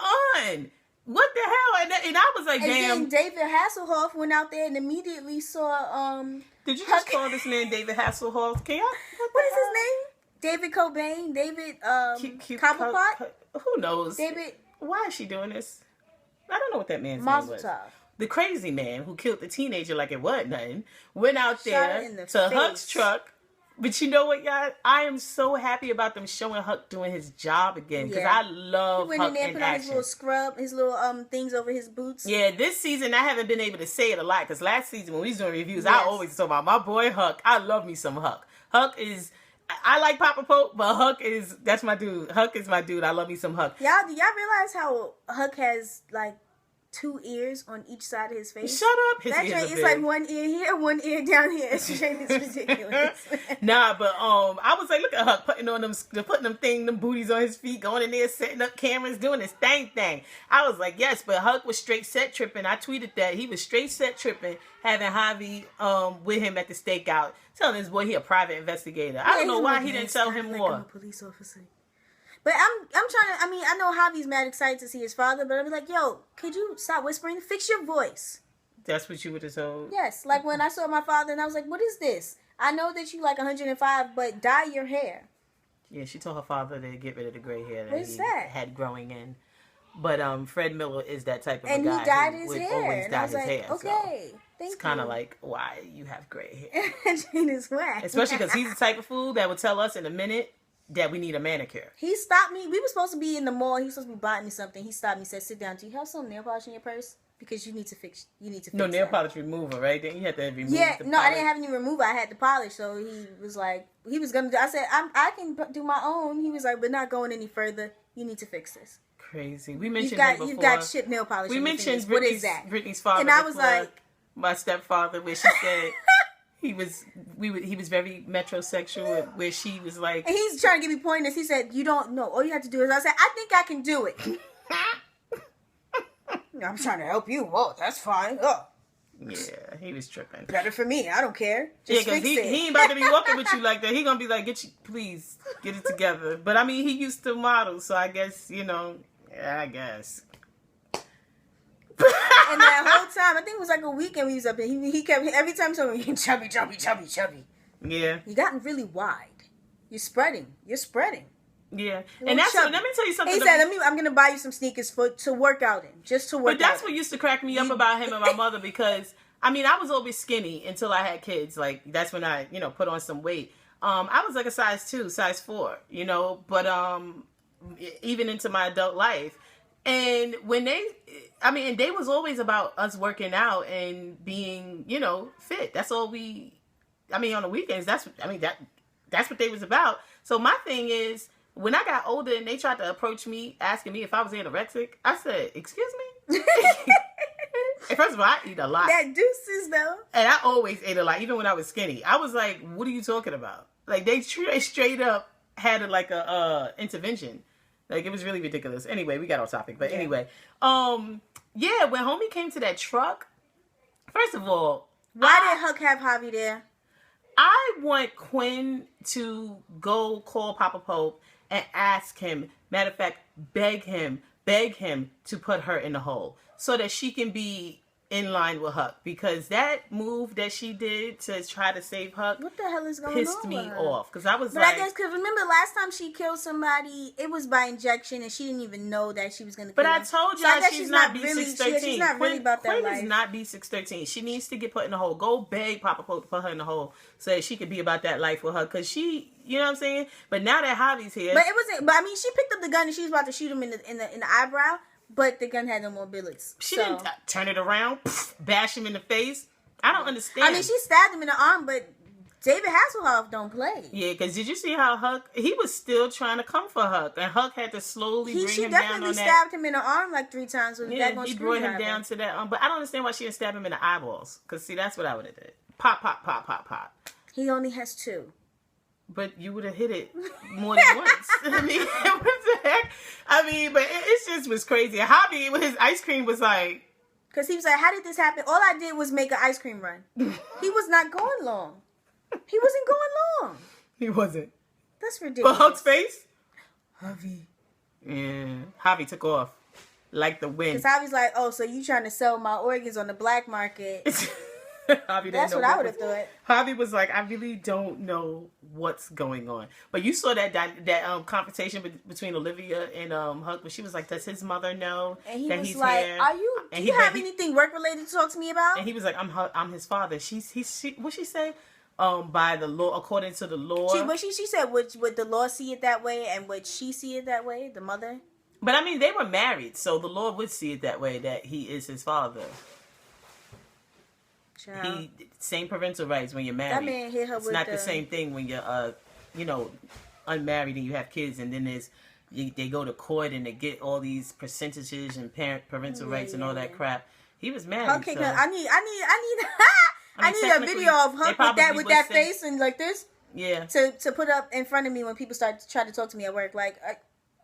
on? What the hell? And I was like, damn. And then David Hasselhoff went out there and immediately saw... Did you just call this man David Hasselhoff? Can y'all... What is his name? David Cobain? David Cobblepot? Who knows? David... Why is she doing this? I don't know what that man's name was. The crazy man who killed the teenager like it wasn't nothing went out there to Huck's truck. But you know what, y'all? I am so happy about them showing Huck doing his job again because I love Huck in action. He went in there, put on his little scrub, his little things over his boots. Yeah, this season I haven't been able to say it a lot because last season when we was doing reviews, I always talk about my boy Huck. I love me some Huck. Huck is... I like Papa Pope, but that's my dude. Huck is my dude. I love me some Huck. Do y'all realize how Huck has like 2 ears on each side of his face? Shut up. His ears are big. It's like 1 ear here, 1 ear down here. It's ridiculous. Nah, but I was like, look at Huck putting them booties on his feet, going in there, setting up cameras, doing his thing. I was like, yes, but Huck was straight set tripping. I tweeted that he was straight set tripping, having Javi with him at the stakeout, telling his boy he a private investigator. I don't know why he didn't tell him more. I'm a police officer. But I'm trying to, I mean, I know Javi's mad excited to see his father, but I'm like, yo, could you stop whispering? Fix your voice. That's what you would have told? Yes. Like when I saw my father and I was like, what is this? I know that you like 105, but dye your hair. Yeah, she told her father to get rid of the gray hair that he had growing in. But Fred Miller is that type of a guy. And he dyed his hair. Always dye his hair. Okay. It's kind of like, why you have gray hair? Jane is whack. Especially because he's the type of fool that would tell us in a minute that we need a manicure. He stopped me. We were supposed to be in the mall. He was supposed to be buying me something. He stopped me and said, sit down. Do you have some nail polish in your purse? Because you need to fix No, nail polish remover, right? Then you had to remove the polish. I didn't have any remover. I had the polish. So he was like, he was going to do, I said, I can do my own. He was like, we're not going any further. You need to fix this. Crazy. We mentioned him before. You've got shit nail polish. We mentioned what is that? Brittany's father. And I was like, my stepfather, where she said he was very metrosexual, where she was like, and he's trying to give me pointers. He said, you don't know. All you have to do is, I said, I think I can do it. I'm trying to help you. Oh, that's fine. Oh. Yeah, he was tripping. Better for me. I don't care. Just because he ain't about to be walking with you like that. He gonna be like, please get it together. But I mean, he used to model, so I guess I guess. And that whole time, I think it was like a weekend we was up there. He kept every time someone chubby. Yeah. You gotten really wide. You're spreading. Yeah, and that's let me tell you something. He said, I'm gonna buy you some sneakers to work out in, just to work. But that's what used to crack me up about him and my mother, because I mean, I was always skinny until I had kids. Like that's when I put on some weight. I was like a size 2, size 4, but even into my adult life. And when they was always about us working out and being, fit. That's all on the weekends, that's what they was about. So my thing is, when I got older and they tried to approach me, asking me if I was anorexic, I said, excuse me? And first of all, I eat a lot. That deuces, though. And I always ate a lot, even when I was skinny. I was like, what are you talking about? Like, they straight up had a intervention. Like, it was really ridiculous. Anyway, we got off topic. But anyway. When homie came to that truck, first of all... Why did Huck have Javi there? I want Quinn to go call Papa Pope and ask him, matter of fact, beg him to put her in the hole so that she can be in line with Huck, because that move that she did to try to save Huck, what the hell is going pissed on me off, because I was but I guess because remember last time she killed somebody, it was by injection and she didn't even know that she was going to kill him. I told y'all, so she's not B613. She's not really about that life. Quinn is not B613. She needs to get put in the hole. Go beg Papa Pope to put her in the hole so that she could be about that life with her, because she, you know what I'm saying? But now that Javi's here, but it wasn't. But I mean, she picked up the gun and she was about to shoot him in the eyebrow. But the gun had no more bullets. She didn't turn it around, bash him in the face. I don't understand. I mean, she stabbed him in the arm, but David Hasselhoff don't play. Yeah, because did you see how Huck, he was still trying to come for Huck, and Huck had to slowly bring him down on that. She definitely stabbed him in the arm like 3 times with that he brought him down to that. But I don't understand why she didn't stab him in the eyeballs. Because, see, that's what I would have did. Pop, pop, pop, pop, pop. He only has 2. But you would have hit it more than once. I mean, what the heck? I mean, but it just was crazy. Javi, with his ice cream, was like... Because he was like, how did this happen? All I did was make an ice cream run. He was not going long. He wasn't going long. He wasn't. That's ridiculous. But Huck's face? Javi. Yeah. Javi took off. Like the wind. Because Javi's like, oh, so you trying to sell my organs on the black market. Javi That's what I would have thought. Javi was like, I really don't know what's going on. But you saw that confrontation between Olivia and Huck, when she was like, does his mother know that he's like, here? Do you have anything work related to talk to me about? And he was like, I'm his father. She what she say? By the law, according to the law. She said, would the law see it that way, and would she see it that way, the mother? But I mean, they were married, so the law would see it that way, that he is his father. Same parental rights when you're married. That man hit her it's not the same thing when you're, unmarried and you have kids, and then they go to court and they get all these percentages and parental rights and all that crap. He was married. Okay, so. I need a video of Huck with that face and like this. Yeah. To put up in front of me when people start to try to talk to me at work. Like,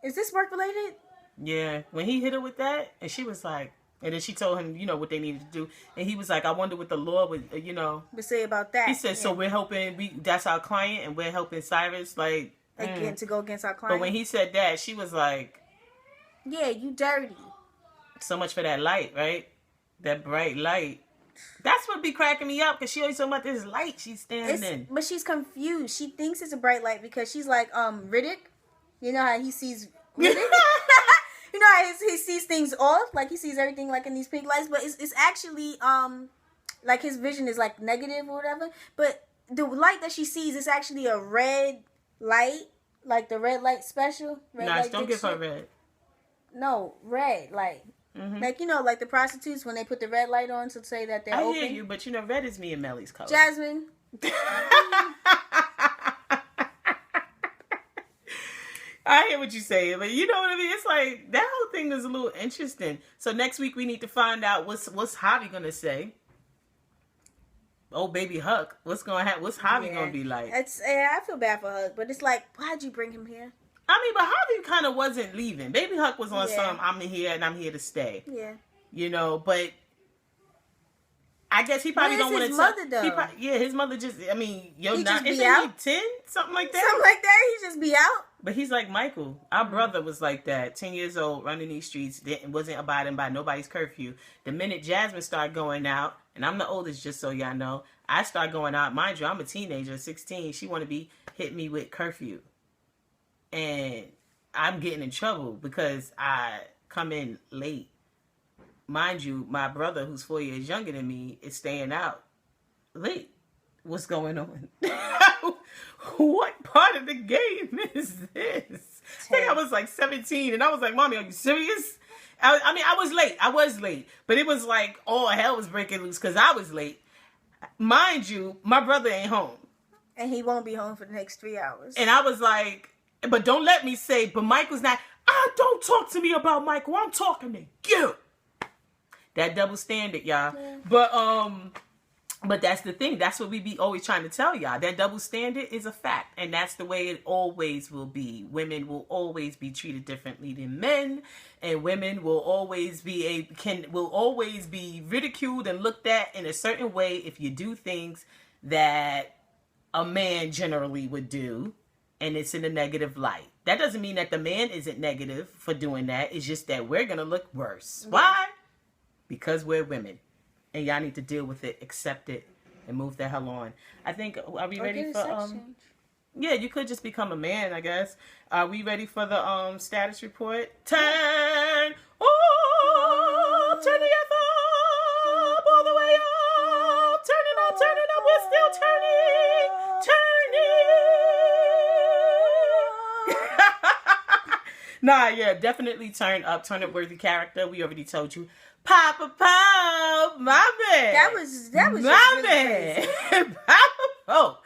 is this work related? Yeah. When he hit her with that, and she was like. And then she told him, what they needed to do. And he was like, I wonder what the law would, would say about that. He said, so we're helping, that's our client, and we're helping Cyrus, again, to go against our client. But when he said that, she was like... Yeah, you dirty. So much for that light, right? That bright light. That's what be cracking me up, because she always talking about this light she's standing in. But she's confused. She thinks it's a bright light because she's like, Riddick. You know how he sees Riddick? You know how he sees things off, like he sees everything like in these pink lights, but it's actually like his vision is like negative or whatever. But the light that she sees is actually a red light, like the red light special. Nice, don't give her red. No, red light. Mm-hmm. Like like the prostitutes when they put the red light on to say that they're open. I hear you, but red is me and Mellie's color. Jasmine. I hear what you're saying, but you know what I mean? It's like, that whole thing is a little interesting. So next week we need to find out what's Javi gonna say. Oh, baby Huck, what's Javi gonna be like? I feel bad for Huck, but it's like, why'd you bring him here? I mean, but Javi kind of wasn't leaving. Baby Huck was on some, I'm here and I'm here to stay. Yeah. But I guess he probably don't want to tell. His mother, though. Yeah, his mother just, I mean, yo, he isn't he 10? Something like that? Something like that. He just be out. But he's like Michael. Our brother was like that. 10 years old, running these streets, wasn't abiding by nobody's curfew. The minute Jasmine started going out, and I'm the oldest, just so y'all know, I start going out. Mind you, I'm a teenager, 16. She want to be hit me with curfew. And I'm getting in trouble because I come in late. Mind you, my brother, who's 4 years younger than me, is staying out late. What's going on? What part of the game is this? I think I was like 17, and I was like, Mommy, are you serious? I was late. But it was like, all hell was breaking loose because I was late. Mind you, my brother ain't home. And he won't be home for the next 3 hours. And I was like, but don't let me say, but Michael's not. Don't talk to me about Michael. I'm talking to you. That double standard, y'all. Yeah. But that's the thing. That's what we be always trying to tell y'all. That double standard is a fact. And that's the way it always will be. Women will always be treated differently than men. And women will always be ridiculed and looked at in a certain way if you do things that a man generally would do. And it's in a negative light. That doesn't mean that the man isn't negative for doing that. It's just that we're going to look worse. Yeah. Why? Because we're women. And y'all need to deal with it, accept it, and move the hell on. I think, are we ready for, yeah, you could just become a man, I guess. Are we ready for the status report? Turn up, turn it up, all the way up, turn it up, we're still turning. Nah, yeah, definitely turn up worthy character. We already told you. Papa Pope, my man. That was my man. Papa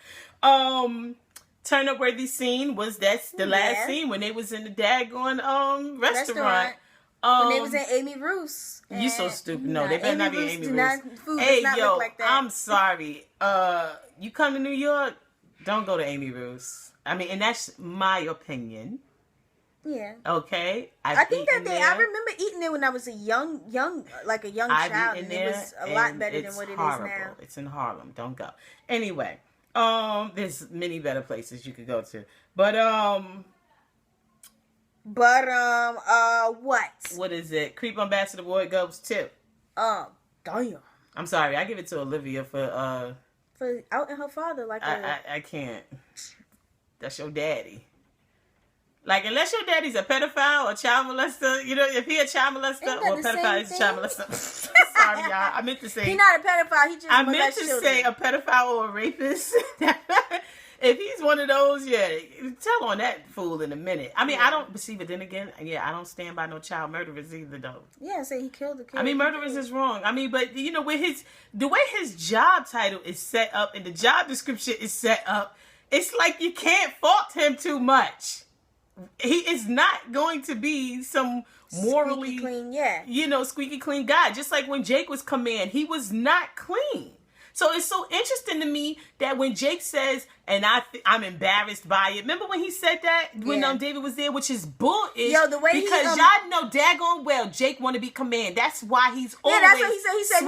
Pope. Turn up worthy scene was the last scene when they was in the daggone restaurant. When they was in Amy Roos. You so stupid. No, they better not be Amy Roos. Hey, yo, like that. I'm sorry. You come to New York, don't go to Amy Roos. I mean, and that's my opinion. Yeah. Okay. I think that I remember eating it when I was a young child. And it was a lot better than what it is now. It's in Harlem. Don't go. Anyway, there's many better places you could go to. But what? What is it? Creep Ambassador Boy goes tip. Damn. I'm sorry. I give it to Olivia for outing her father like I can't. That's your daddy. Like, unless your daddy's a pedophile or child molester, you know, if he a child molester or a pedophile, he's a child molester. Sorry, y'all. I meant to say... He's not a pedophile. He just I meant to say a pedophile or a rapist. If he's one of those, yeah, tell on that fool in a minute. I mean, I don't... See, but then again, yeah, I don't stand by no child murderers either, though. Yeah, say he killed the kid. I mean, murderers is wrong. I mean, but, you know, with the way his job title is set up and the job description is set up, it's like you can't fault him too much. He is not going to be some morally squeaky clean, squeaky clean guy. Just like when Jake was command, he was not clean. So it's so interesting to me that when Jake says, and I'm embarrassed by it. Remember when he said that when David was there, which is bull-ish. Yo, the way because y'all know daggone well Jake want to be command. That's why he's always that's what he said. He said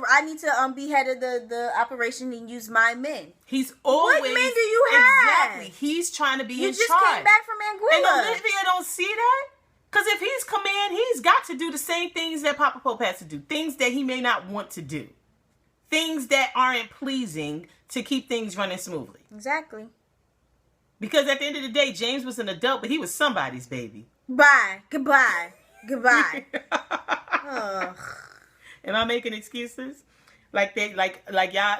I need to be head of the operation and use my men. He's always. What men do you have? Exactly. He's trying to be in charge. You just came back from Anguilla. And Olivia don't see that. Because if he's command, he's got to do the same things that Papa Pope has to do. Things that he may not want to do. Things that aren't pleasing to keep things running smoothly. Exactly. Because at the end of the day, James was an adult, but he was somebody's baby. Bye. Goodbye. Am I making excuses? Like y'all,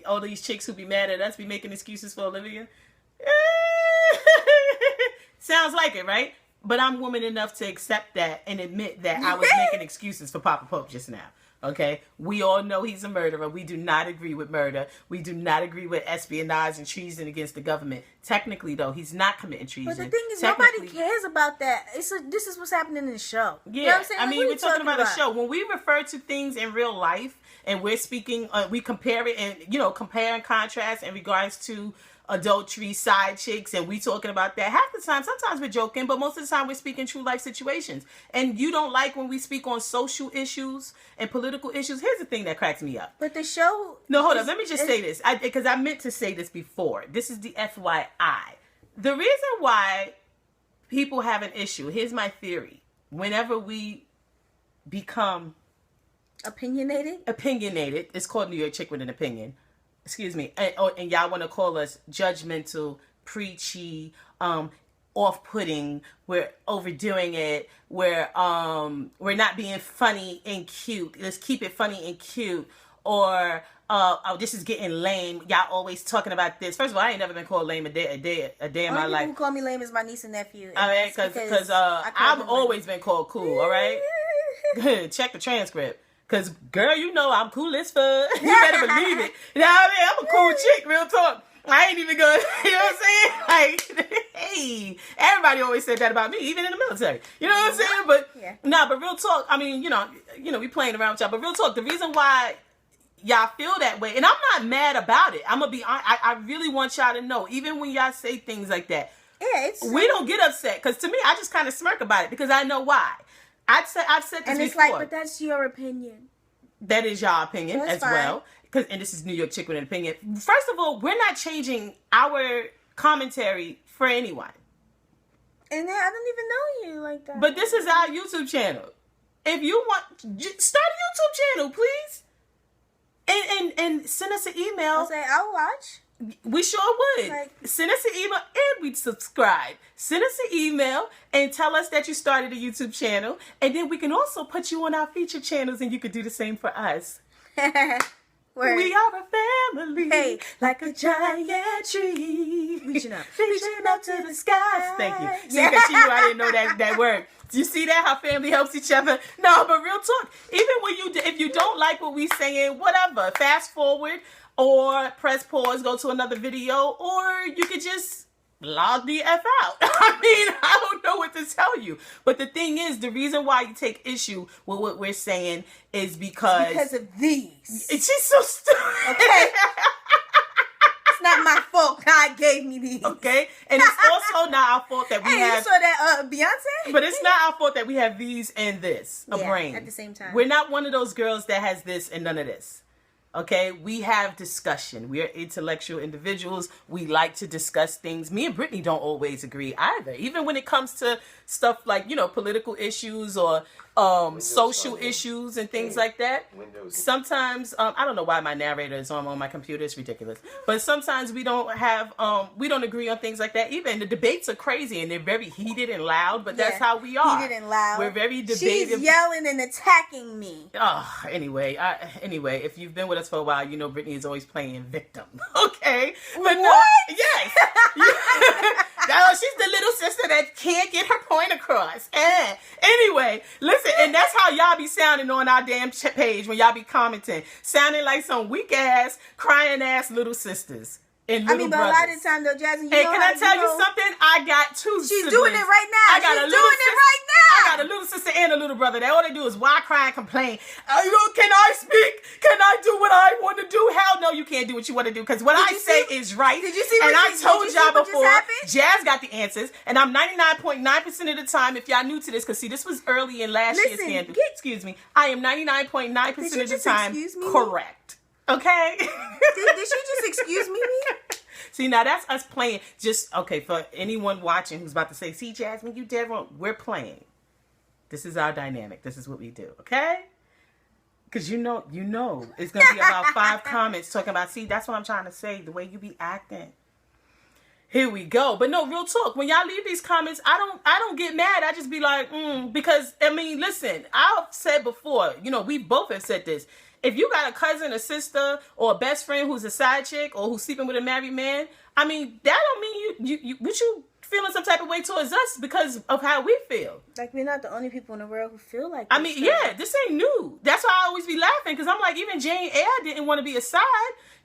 all these chicks who be mad at us be making excuses for Olivia? Sounds like it, right? But I'm woman enough to accept that and admit that I was making excuses for Papa Pope just now. Okay, we all know he's a murderer. We do not agree with murder. We do not agree with espionage and treason against the government. Technically, though, he's not committing treason. But the thing is, nobody cares about that. This is what's happening in the show. Yeah, you know what I'm saying? I mean, we're talking about a show. When we refer to things in real life and we're speaking, we compare it and, compare and contrast in regards to adultery, side chicks, and we talking about that. Half the time, sometimes we're joking, but most of the time we're speaking true life situations. And you don't like when we speak on social issues and political issues. Here's the thing that cracks me up. But the show... No, hold on. Let me just say this. Because I meant to say this before. This is the FYI. The reason why people have an issue, here's my theory. Whenever we become... Opinionated, it's called New York Chick with an Opinion. Excuse me. And y'all want to call us judgmental, preachy, off-putting, we're overdoing it, we're not being funny and cute. Let's keep it funny and cute. Or oh, this is getting lame. Y'all always talking about this. First of all, I ain't never been called lame a day in my life. People who call me lame is my niece and nephew. All right, because I've always been called cool. All right, check the transcript. Because, girl, you know I'm cool as fuck. You better believe it. You know what I mean? I'm a cool chick, real talk. I ain't even gonna, you know what I'm saying? Like, hey, everybody always said that about me, even in the military. You know what I'm saying? But, but real talk, I mean, you know, we playing around with y'all. But real talk, the reason why y'all feel that way, and I'm not mad about it. I'm gonna be honest. I really want y'all to know, even when y'all say things like that, we don't get upset. Because to me, I just kind of smirk about it because I know why. I've said this and it's before. like, but that's your opinion. That is your opinion as well. And this is New York Chick with an Opinion. First of all, we're not changing our commentary for anyone. And I don't even know you like that. But this is our YouTube channel. If you want, start a YouTube channel, please. And send us an email. I'll say, I'll watch. We sure would. Send us an email and we'd subscribe. Send us an email and tell us that you started a YouTube channel. And then we can also put you on our featured channels and you could do the same for us. We are a family. Hey, like a giant tree. Reaching up to the skies. Thank you. See, because she knew I didn't know that word. You see that? How family helps each other? No, but real talk. Even when if you don't like what we saying, whatever, fast forward. Or press pause, go to another video, or you could just log the F out. I mean, I don't know what to tell you. But the thing is, the reason why you take issue with what we're saying is because of these. It's just so stupid. Okay. It's not my fault. God gave me these. Okay? And it's also not our fault that we have... you saw that Beyonce? But it's not our fault that we have these and this. A brain. At the same time. We're not one of those girls that has this and none of this. Okay, we have discussion. We are intellectual individuals. We like to discuss things. Me and Brittany don't always agree either. Even when it comes to stuff like, political issues or social issues and things like that. Sometimes, I don't know why my narrator is on my computer. It's ridiculous. But sometimes we don't agree on things like that either. And the debates are crazy and they're very heated and loud, but that's how we are. Heated and loud. We're very debative. She's yelling and attacking me. Anyway, if you've been with us for a while, you know Brittany is always playing victim. Okay? But what? Yes. No, she's the little sister that can't get her point across. Anyway, listen, and that's how y'all be sounding on our damn page when y'all be commenting. Sounding like some weak-ass, crying-ass little sisters. And little brothers. But a lot of the time, though, Jasmine, can I tell you something? I got two She's siblings. doing it right now. She's doing it right now. I got a little sister and a little brother. That all they do is why cry and complain. Can I speak? Can I do what I want to do? Hell no, you can't do what you want to do because what I say is right. Did you see and I told y'all before, Jazz got the answers. And I'm 99.9% of the time, if y'all new to this, because see, this was early in last year's scandal. Excuse me. I am 99.9% of the time correct. Okay? Did she just excuse me? See, now that's us playing. For anyone watching who's about to say, see, Jasmine, you dead wrong. We're playing. This is our dynamic. This is what we do. Okay? Because you know, it's going to be about 5 comments talking about, see, that's what I'm trying to say. The way you be acting. Here we go. But no, real talk. When y'all leave these comments, I don't get mad. I just be like, because, I mean, listen, I've said before, we both have said this. If you got a cousin, a sister, or a best friend who's a side chick or who's sleeping with a married man, I mean, that don't mean you feeling some type of way towards us because of how we feel. Like, we're not the only people in the world who feel like this. I mean, yeah, this ain't new. That's why I always be laughing, because I'm like, even Jane Eyre didn't want to be a side.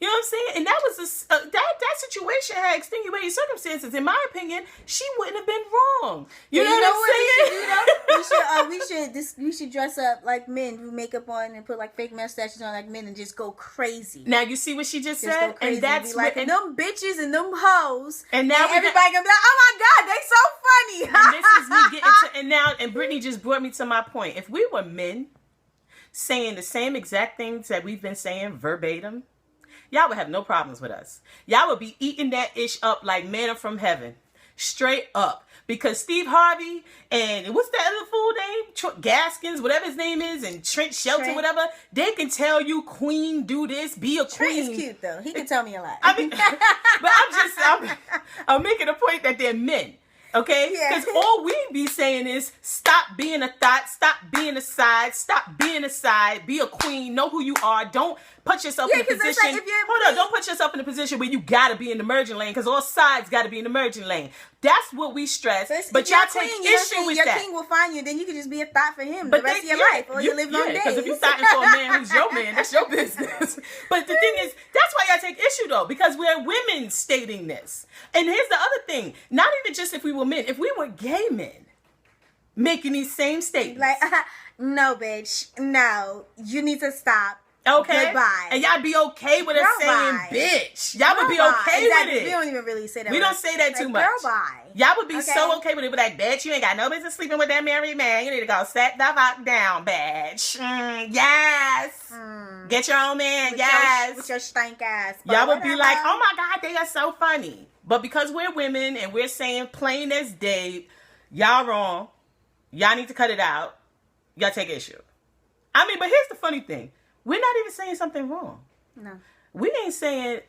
You know what I'm saying? And that was that situation had extenuating circumstances. In my opinion, she wouldn't have been wrong. You know what I'm saying? We should dress up like men, do makeup on and put like fake mustaches on like men and just go crazy. Now you see what she just said, and that's like them bitches and them hoes. And now everybody gonna be like, oh my god, they so funny. And this is me getting to and Brittany just brought me to my point. If we were men saying the same exact things that we've been saying verbatim, y'all would have no problems with us. Y'all would be eating that ish up like manna from heaven. Straight up. Because Steve Harvey and what's that other fool name? Gaskins, whatever his name is, and Trent Shelton, whatever, they can tell you, queen, do this, be a queen. Trent is cute, though. He can tell me a lot. I mean, but I'm making a point that they're men. Okay? Because all we be saying is stop being a thought, stop being a side, be a queen, know who you are, don't put yourself in a position. Like don't put yourself in a position where you gotta be in the merging lane, because all sides gotta be in the merging lane. That's what we stress. But y'all take issue with that. Your king will find you, then you can just be a thought for him the rest of your life, or you live long days. Because if you're thoughting for a man who's your man, that's your business. But the thing is, that's why y'all take issue though, because we're women stating this. And here's the other thing: not even just if we were men, if we were gay men making these same statements. Like, no, bitch, no, you need to stop. Okay. Goodbye. And y'all be okay with us saying bitch. Y'all would be okay with it. We don't even really say that. We don't say that too much. Girl, bye. Y'all would be so okay with it. But like, bitch, you ain't got no business sleeping with that married man. You need to go set the fuck down, bitch. Yes. Get your own man. With your stank ass. Y'all would be like, oh my God, they are so funny. But because we're women and we're saying plain as day, y'all wrong. Y'all need to cut it out. Y'all take issue. I mean, but here's the funny thing. We're not even saying something wrong. No. We ain't saying,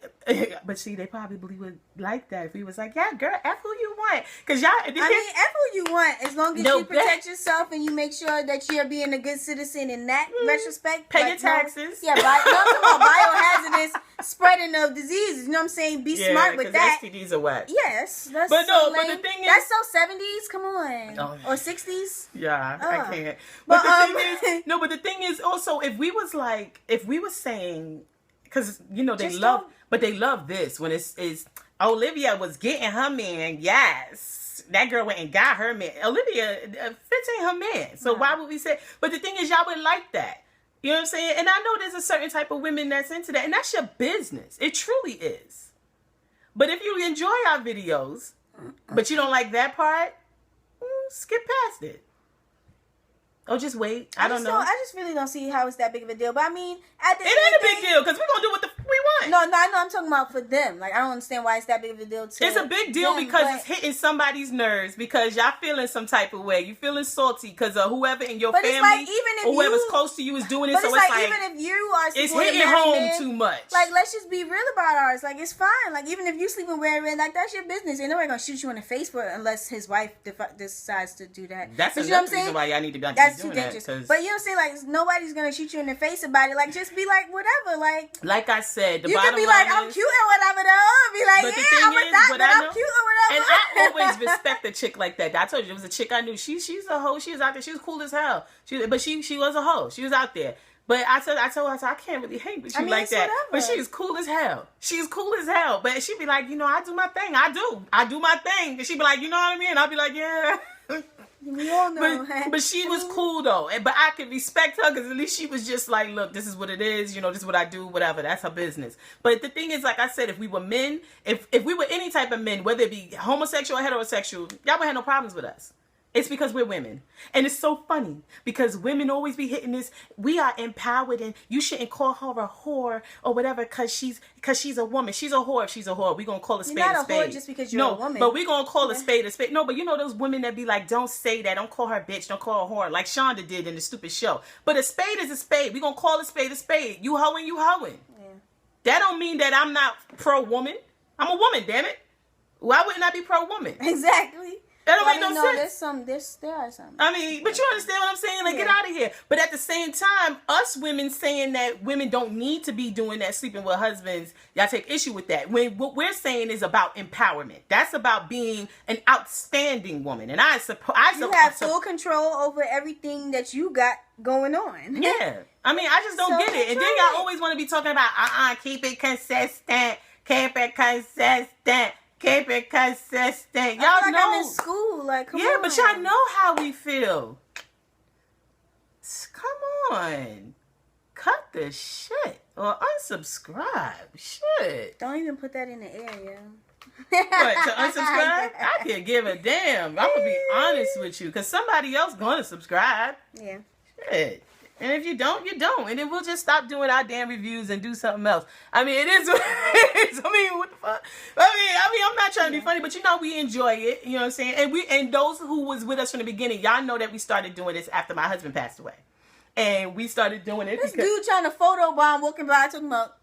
but see, they probably would like that if we was like, yeah, girl, F who you want. Because y'all, F who you want, as long as you protect yourself and you make sure that you're being a good citizen in that retrospect. Pay your taxes. I'm talking about biohazardous spreading of diseases. You know what I'm saying? Be smart with that. STDs are whack. Yes. That's but so lame. But the thing is. That's so 70s. Come on. Or 60s. Yeah, I can't. But the thing is also, if we were saying, because, you know, they love this when it's Olivia was getting her man. Yes. That girl went and got her man. Olivia, Fitz ain't her man. So why would we say? But the thing is, y'all would like that. You know what I'm saying? And I know there's a certain type of women that's into that. And that's your business. It truly is. But if you enjoy our videos, but you don't like that part, skip past it. Oh, just wait. I don't know. I just really don't see how it's that big of a deal. But I mean, it ain't a big deal because we're gonna do what we want. No, I know. I'm talking about for them. Like, I don't understand why it's that big of a deal to It's a big deal because it's hitting somebody's nerves, because y'all feeling some type of way. You feeling salty because of whoever in your family, like, even if or whoever's close to you is doing it. But so it's like even if you are, it's hitting home too much. Like, let's just be real about ours. Like, it's fine. Like, even if you sleeping where it, like, that's your business. Ain't nobody gonna shoot you in the face for it unless his wife decides to do that. That's another reason why y'all need to be that's too dangerous. But you know what I'm saying? Like, nobody's gonna shoot you in the face about it. Like, just be like, whatever. Like I said, you can be like, I'm cute or whatever, though. Be like, I'm a thot, but I'm cute or whatever. And I always respect a chick like that. I told you, there was a chick I knew. She's a hoe. She was out there. She was cool as hell. But she was a hoe. She was out there. But I told her, I can't really hang with you like that. Whatever. But she's cool as hell. She's cool as hell. But she'd be like, you know, I do my thing. I do my thing. And she'd be like, you know what I mean? I'll be like, yeah. We all know. But she was cool though. But I could respect her because at least she was just like, look, this is what it is. You know, this is what I do. Whatever. That's her business. But the thing is, like I said, if we were men, if we were any type of men, whether it be homosexual or heterosexual, y'all would have no problems with us. It's because we're women. And it's so funny because women always be hitting this. We are empowered and you shouldn't call her a whore or whatever because she's a woman. She's a whore if she's a whore. We're going to call a spade a spade. You're not a whore just because you're a woman. But we're going to call a spade a spade. No, but you know those women that be like, don't say that. Don't call her a bitch. Don't call her a whore. Like Shonda did in the stupid show. But a spade is a spade. We're going to call a spade a spade. You hoeing, you hoeing. Yeah. That don't mean that I'm not pro-woman. I'm a woman, damn it. Why wouldn't I be pro-woman? Exactly. That don't make no sense. There are some. I mean, but you understand what I'm saying? Like, get out of here. But at the same time, us women saying that women don't need to be doing that, sleeping with husbands, y'all take issue with that. When what we're saying is about empowerment. That's about being an outstanding woman. And you have full control over everything that you got going on. Yeah. I mean, I just don't get it. And then y'all always want to be talking about, keep it consistent. Keep it consistent. Keep it consistent. Y'all I feel like know. I'm in school. Like, come on. Yeah, but y'all know how we feel. Come on. Cut the shit. Or unsubscribe. Shit. Don't even put that in the air, yo. What, to unsubscribe? I can't give a damn. I'm going to be honest with you. Because somebody else going to subscribe. Yeah. Shit. And if you don't, you don't. And then we'll just stop doing our damn reviews and do something else. I mean, it is what it is. I mean, what the fuck? I mean, I'm not trying to be funny, but you know, we enjoy it. You know what I'm saying? And those who was with us from the beginning, y'all know that we started doing this after my husband passed away. And we started doing it this dude trying to photobomb walking by talking about,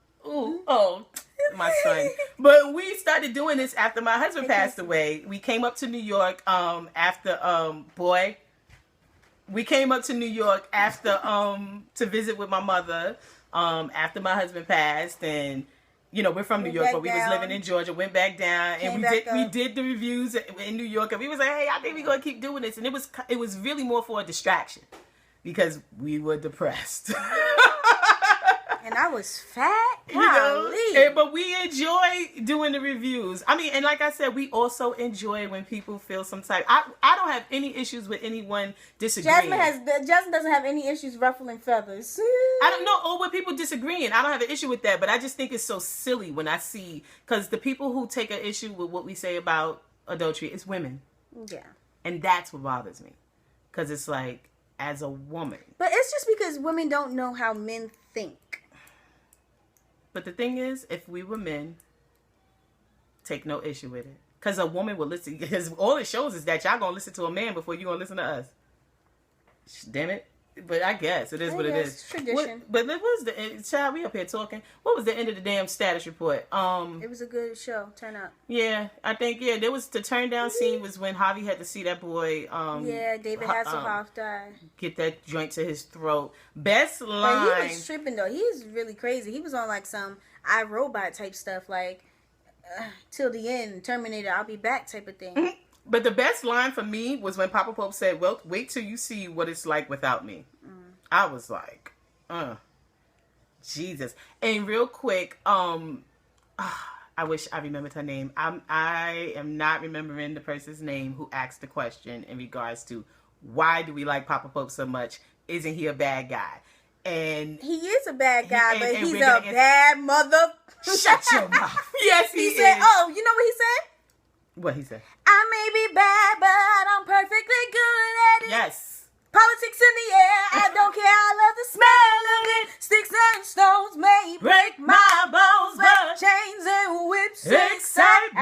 my son. But we started doing this after my husband passed away. We came up to New York we came up to New York after to visit with my mother after my husband passed, and you know, we're from New York, but we was living in Georgia. Went back down, and we did the reviews in New York, and we was like, hey, I think we're gonna keep doing this, and it was really more for a distraction because we were depressed. And I was fat. You know, but we enjoy doing the reviews. I mean, and like I said, we also enjoy when people feel some type. I don't have any issues with anyone disagreeing. Jasmine doesn't have any issues ruffling feathers. I don't know, or with people disagreeing. I don't have an issue with that, but I just think it's so silly when I see, because the people who take an issue with what we say about adultery is women. Yeah. And that's what bothers me, because it's like, as a woman. But it's just because women don't know how men think. But the thing is, if we were men, take no issue with it. Because a woman will listen. Because all it shows is that y'all going to listen to a man before you going to listen to us. Damn it. But I guess it is what it is. Tradition. But what was the child? We up here talking. What was the end of the damn status report? It was a good show. Turn up. Yeah, I think there was the turn down scene was when Javi had to see that boy. David Hasselhoff died. Get that joint to his throat. Best line. But he was tripping though. He's really crazy. He was on like some iRobot type stuff, like till the end, Terminator, I'll be back type of thing. But the best line for me was when Papa Pope said, well, wait till you see what it's like without me. I was like, Jesus. And real quick, I wish I remembered her name. I am not remembering the person's name who asked the question in regards to why do we like Papa Pope so much? Isn't he a bad guy? And he is a bad guy, but he's a bad mother. Shut your mouth. Yes, he said, oh, you know what he said? What he said? I may be bad, but I'm perfectly good at it. Yes. Politics in the air, I don't care, I love the smell of it. Sticks and stones may break my bones, but chains and whips excite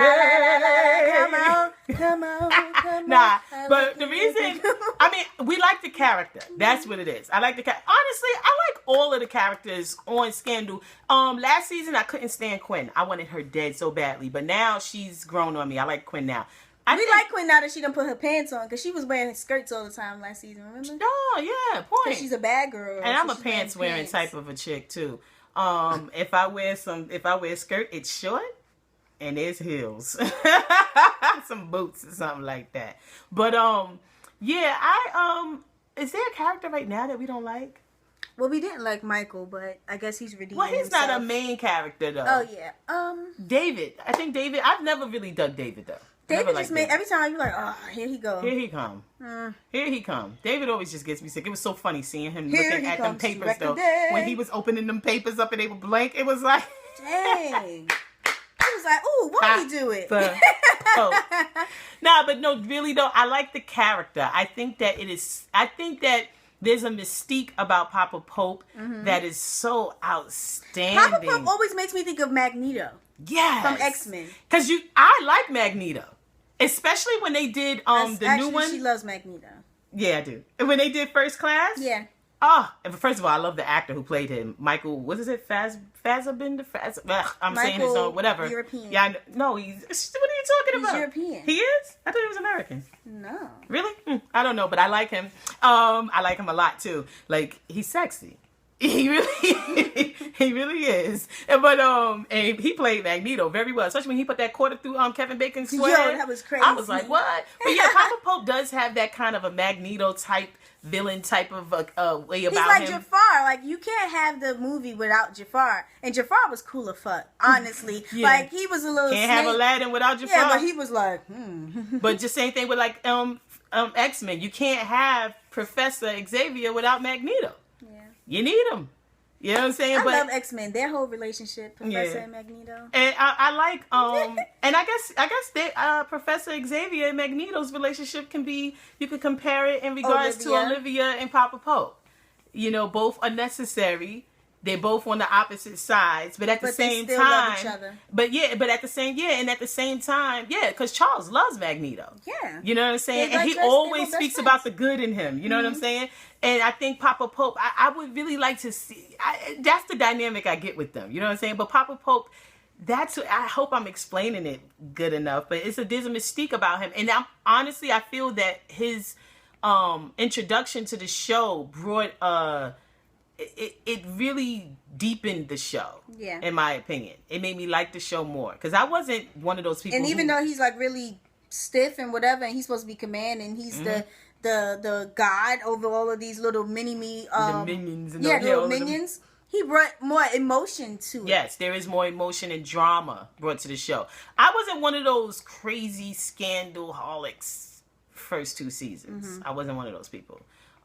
me. Come on. Nah, but the reason, I mean, we like the character. That's what it is. I like the character. Honestly, I like all of the characters on Scandal. Last season, I couldn't stand Quinn. I wanted her dead so badly, but now she's grown on me. I like Quinn now. We like Quinn now that she done put her pants on, because she was wearing skirts all the time last season, remember? Oh, yeah, point. Because she's a bad girl. And I'm a pants-wearing type of a chick, too. If I wear a skirt, it's short, and there's heels. Some boots or something like that. But, is there a character right now that we don't like? Well, we didn't like Michael, but I guess he's redeeming Well, he's himself. not a main character, though. Oh, yeah. David. I think David, I've never really dug David, though. David just made, every time you're like, oh, here he go. Here he come. Here he come. David always just gets me sick. It was so funny seeing him looking at them papers, though. When he was opening them papers up and they were blank, it was like... Dang. I was like, ooh, what did he do it? Nah, but no, really, though, I like the character. I think that there's a mystique about Papa Pope that is so outstanding. Papa Pope always makes me think of Magneto. Yes. From X-Men. Because I like Magneto. Especially when they did the new one. She loves Magneto. Yeah, I do. And when they did First Class. Yeah. First of all, I love the actor who played him. Michael, what is it? Fassbender? I'm saying his own, whatever. European. Yeah, no, he's, what are you talking about? He's European. He is? I thought he was American. No. Really? I don't know, but I like him. I like him a lot, too. Like, he's sexy. He really is. But and he played Magneto very well, especially when he put that quarter through Kevin Bacon's forehead. Yo, that was crazy. I was like, what? But yeah, Papa Pope does have that kind of a Magneto type villain type of way about him. He's like Jafar. Like, you can't have the movie without Jafar. And Jafar was cool as fuck, honestly. Yeah. Like, he was a little Can't have Aladdin without Jafar. Yeah, but he was like, But just same thing with like X-Men. You can't have Professor Xavier without Magneto. You need them. You know what I'm saying? I love X-Men. Their whole relationship, Professor and Magneto. And I like and I guess they, Professor Xavier and Magneto's relationship can be, you could compare it in regards to Olivia and Papa Pope. You know, both are necessary. They're both on the opposite sides, but at the same time, love each other. But at the same time, because Charles loves Magneto. Yeah. You know what I'm saying? And he always speaks about the good in him. You know what I'm saying? And I think Papa Pope, I would really like to see, that's the dynamic I get with them. You know what I'm saying? But Papa Pope, I hope I'm explaining it good enough, but there's a mystique about him. And honestly, I feel that his introduction to the show brought it really deepened the show. Yeah. In my opinion, it made me like the show more because I wasn't one of those people. And even though he's like really stiff and whatever, and he's supposed to be command, and he's the god over all of these little the minions. And little minions. He brought more emotion to it. Yes, there is more emotion and drama brought to the show. I wasn't one of those crazy scandal-holics first 2 seasons. I wasn't one of those people.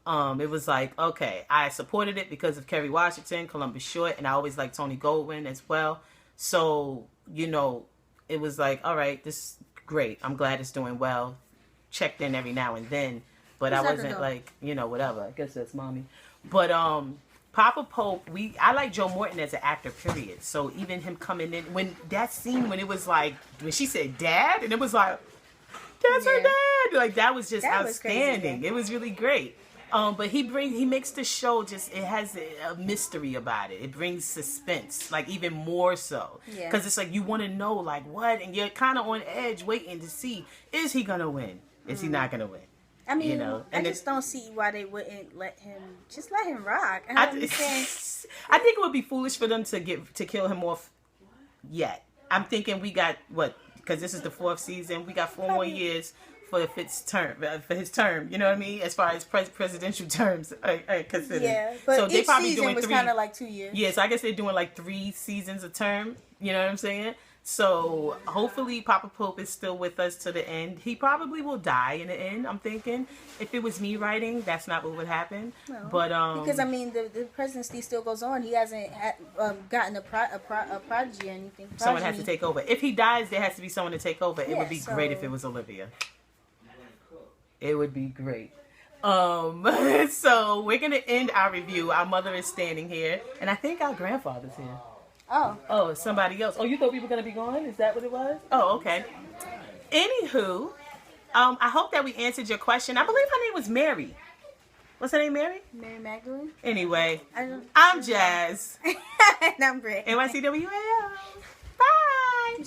It was like, okay, I supported it because of Kerry Washington, Columbus Short, and I always liked Tony Goldwyn as well. So, you know, it was like, all right, this is great. I'm glad it's doing well. Checked in every now and then, but I wasn't like, you know, whatever. I guess that's mommy. But Papa Pope, I like Joe Morton as an actor, period. So even him coming in, when that scene, when it was like, when she said dad, and it was like, that's her dad. Like, that was just outstanding. It was really great. But he makes the show just, it has a mystery about it. It brings suspense, like even more so. Yeah. Because it's like you want to know, like, what? And you're kind of on edge waiting to see, is he going to win? Is he not going to win? I mean, you know? And I just don't see why they wouldn't let him rock. I think it would be foolish for them to kill him off yet. I'm thinking we got, because this is the 4th season, we got 4 more years for Fitz term, for his term, you know what I mean? As far as presidential terms are considered. Yeah, but so each season was kind of like 2 years. Yeah, so I guess they're doing like 3 seasons a term, you know what I'm saying? So hopefully Papa Pope is still with us to the end. He probably will die in the end, I'm thinking. If it was me writing, that's not what would happen. No, but because I mean the presidency still goes on. He hasn't gotten a prodigy or anything. Someone has to take over. If he dies, there has to be someone to take over. It would be great if it was Olivia. It would be great. So we're gonna end our review. Our mother is standing here, and I think our grandfather's here. Oh, somebody else. Oh, you thought we were gonna be gone? Is that what it was? Oh, okay. Anywho, I hope that we answered your question. I believe her name was Mary. What's her name, Mary? Mary Magdalene. Anyway, I'm Jazz. And I'm Britt. NYCWAL. Bye.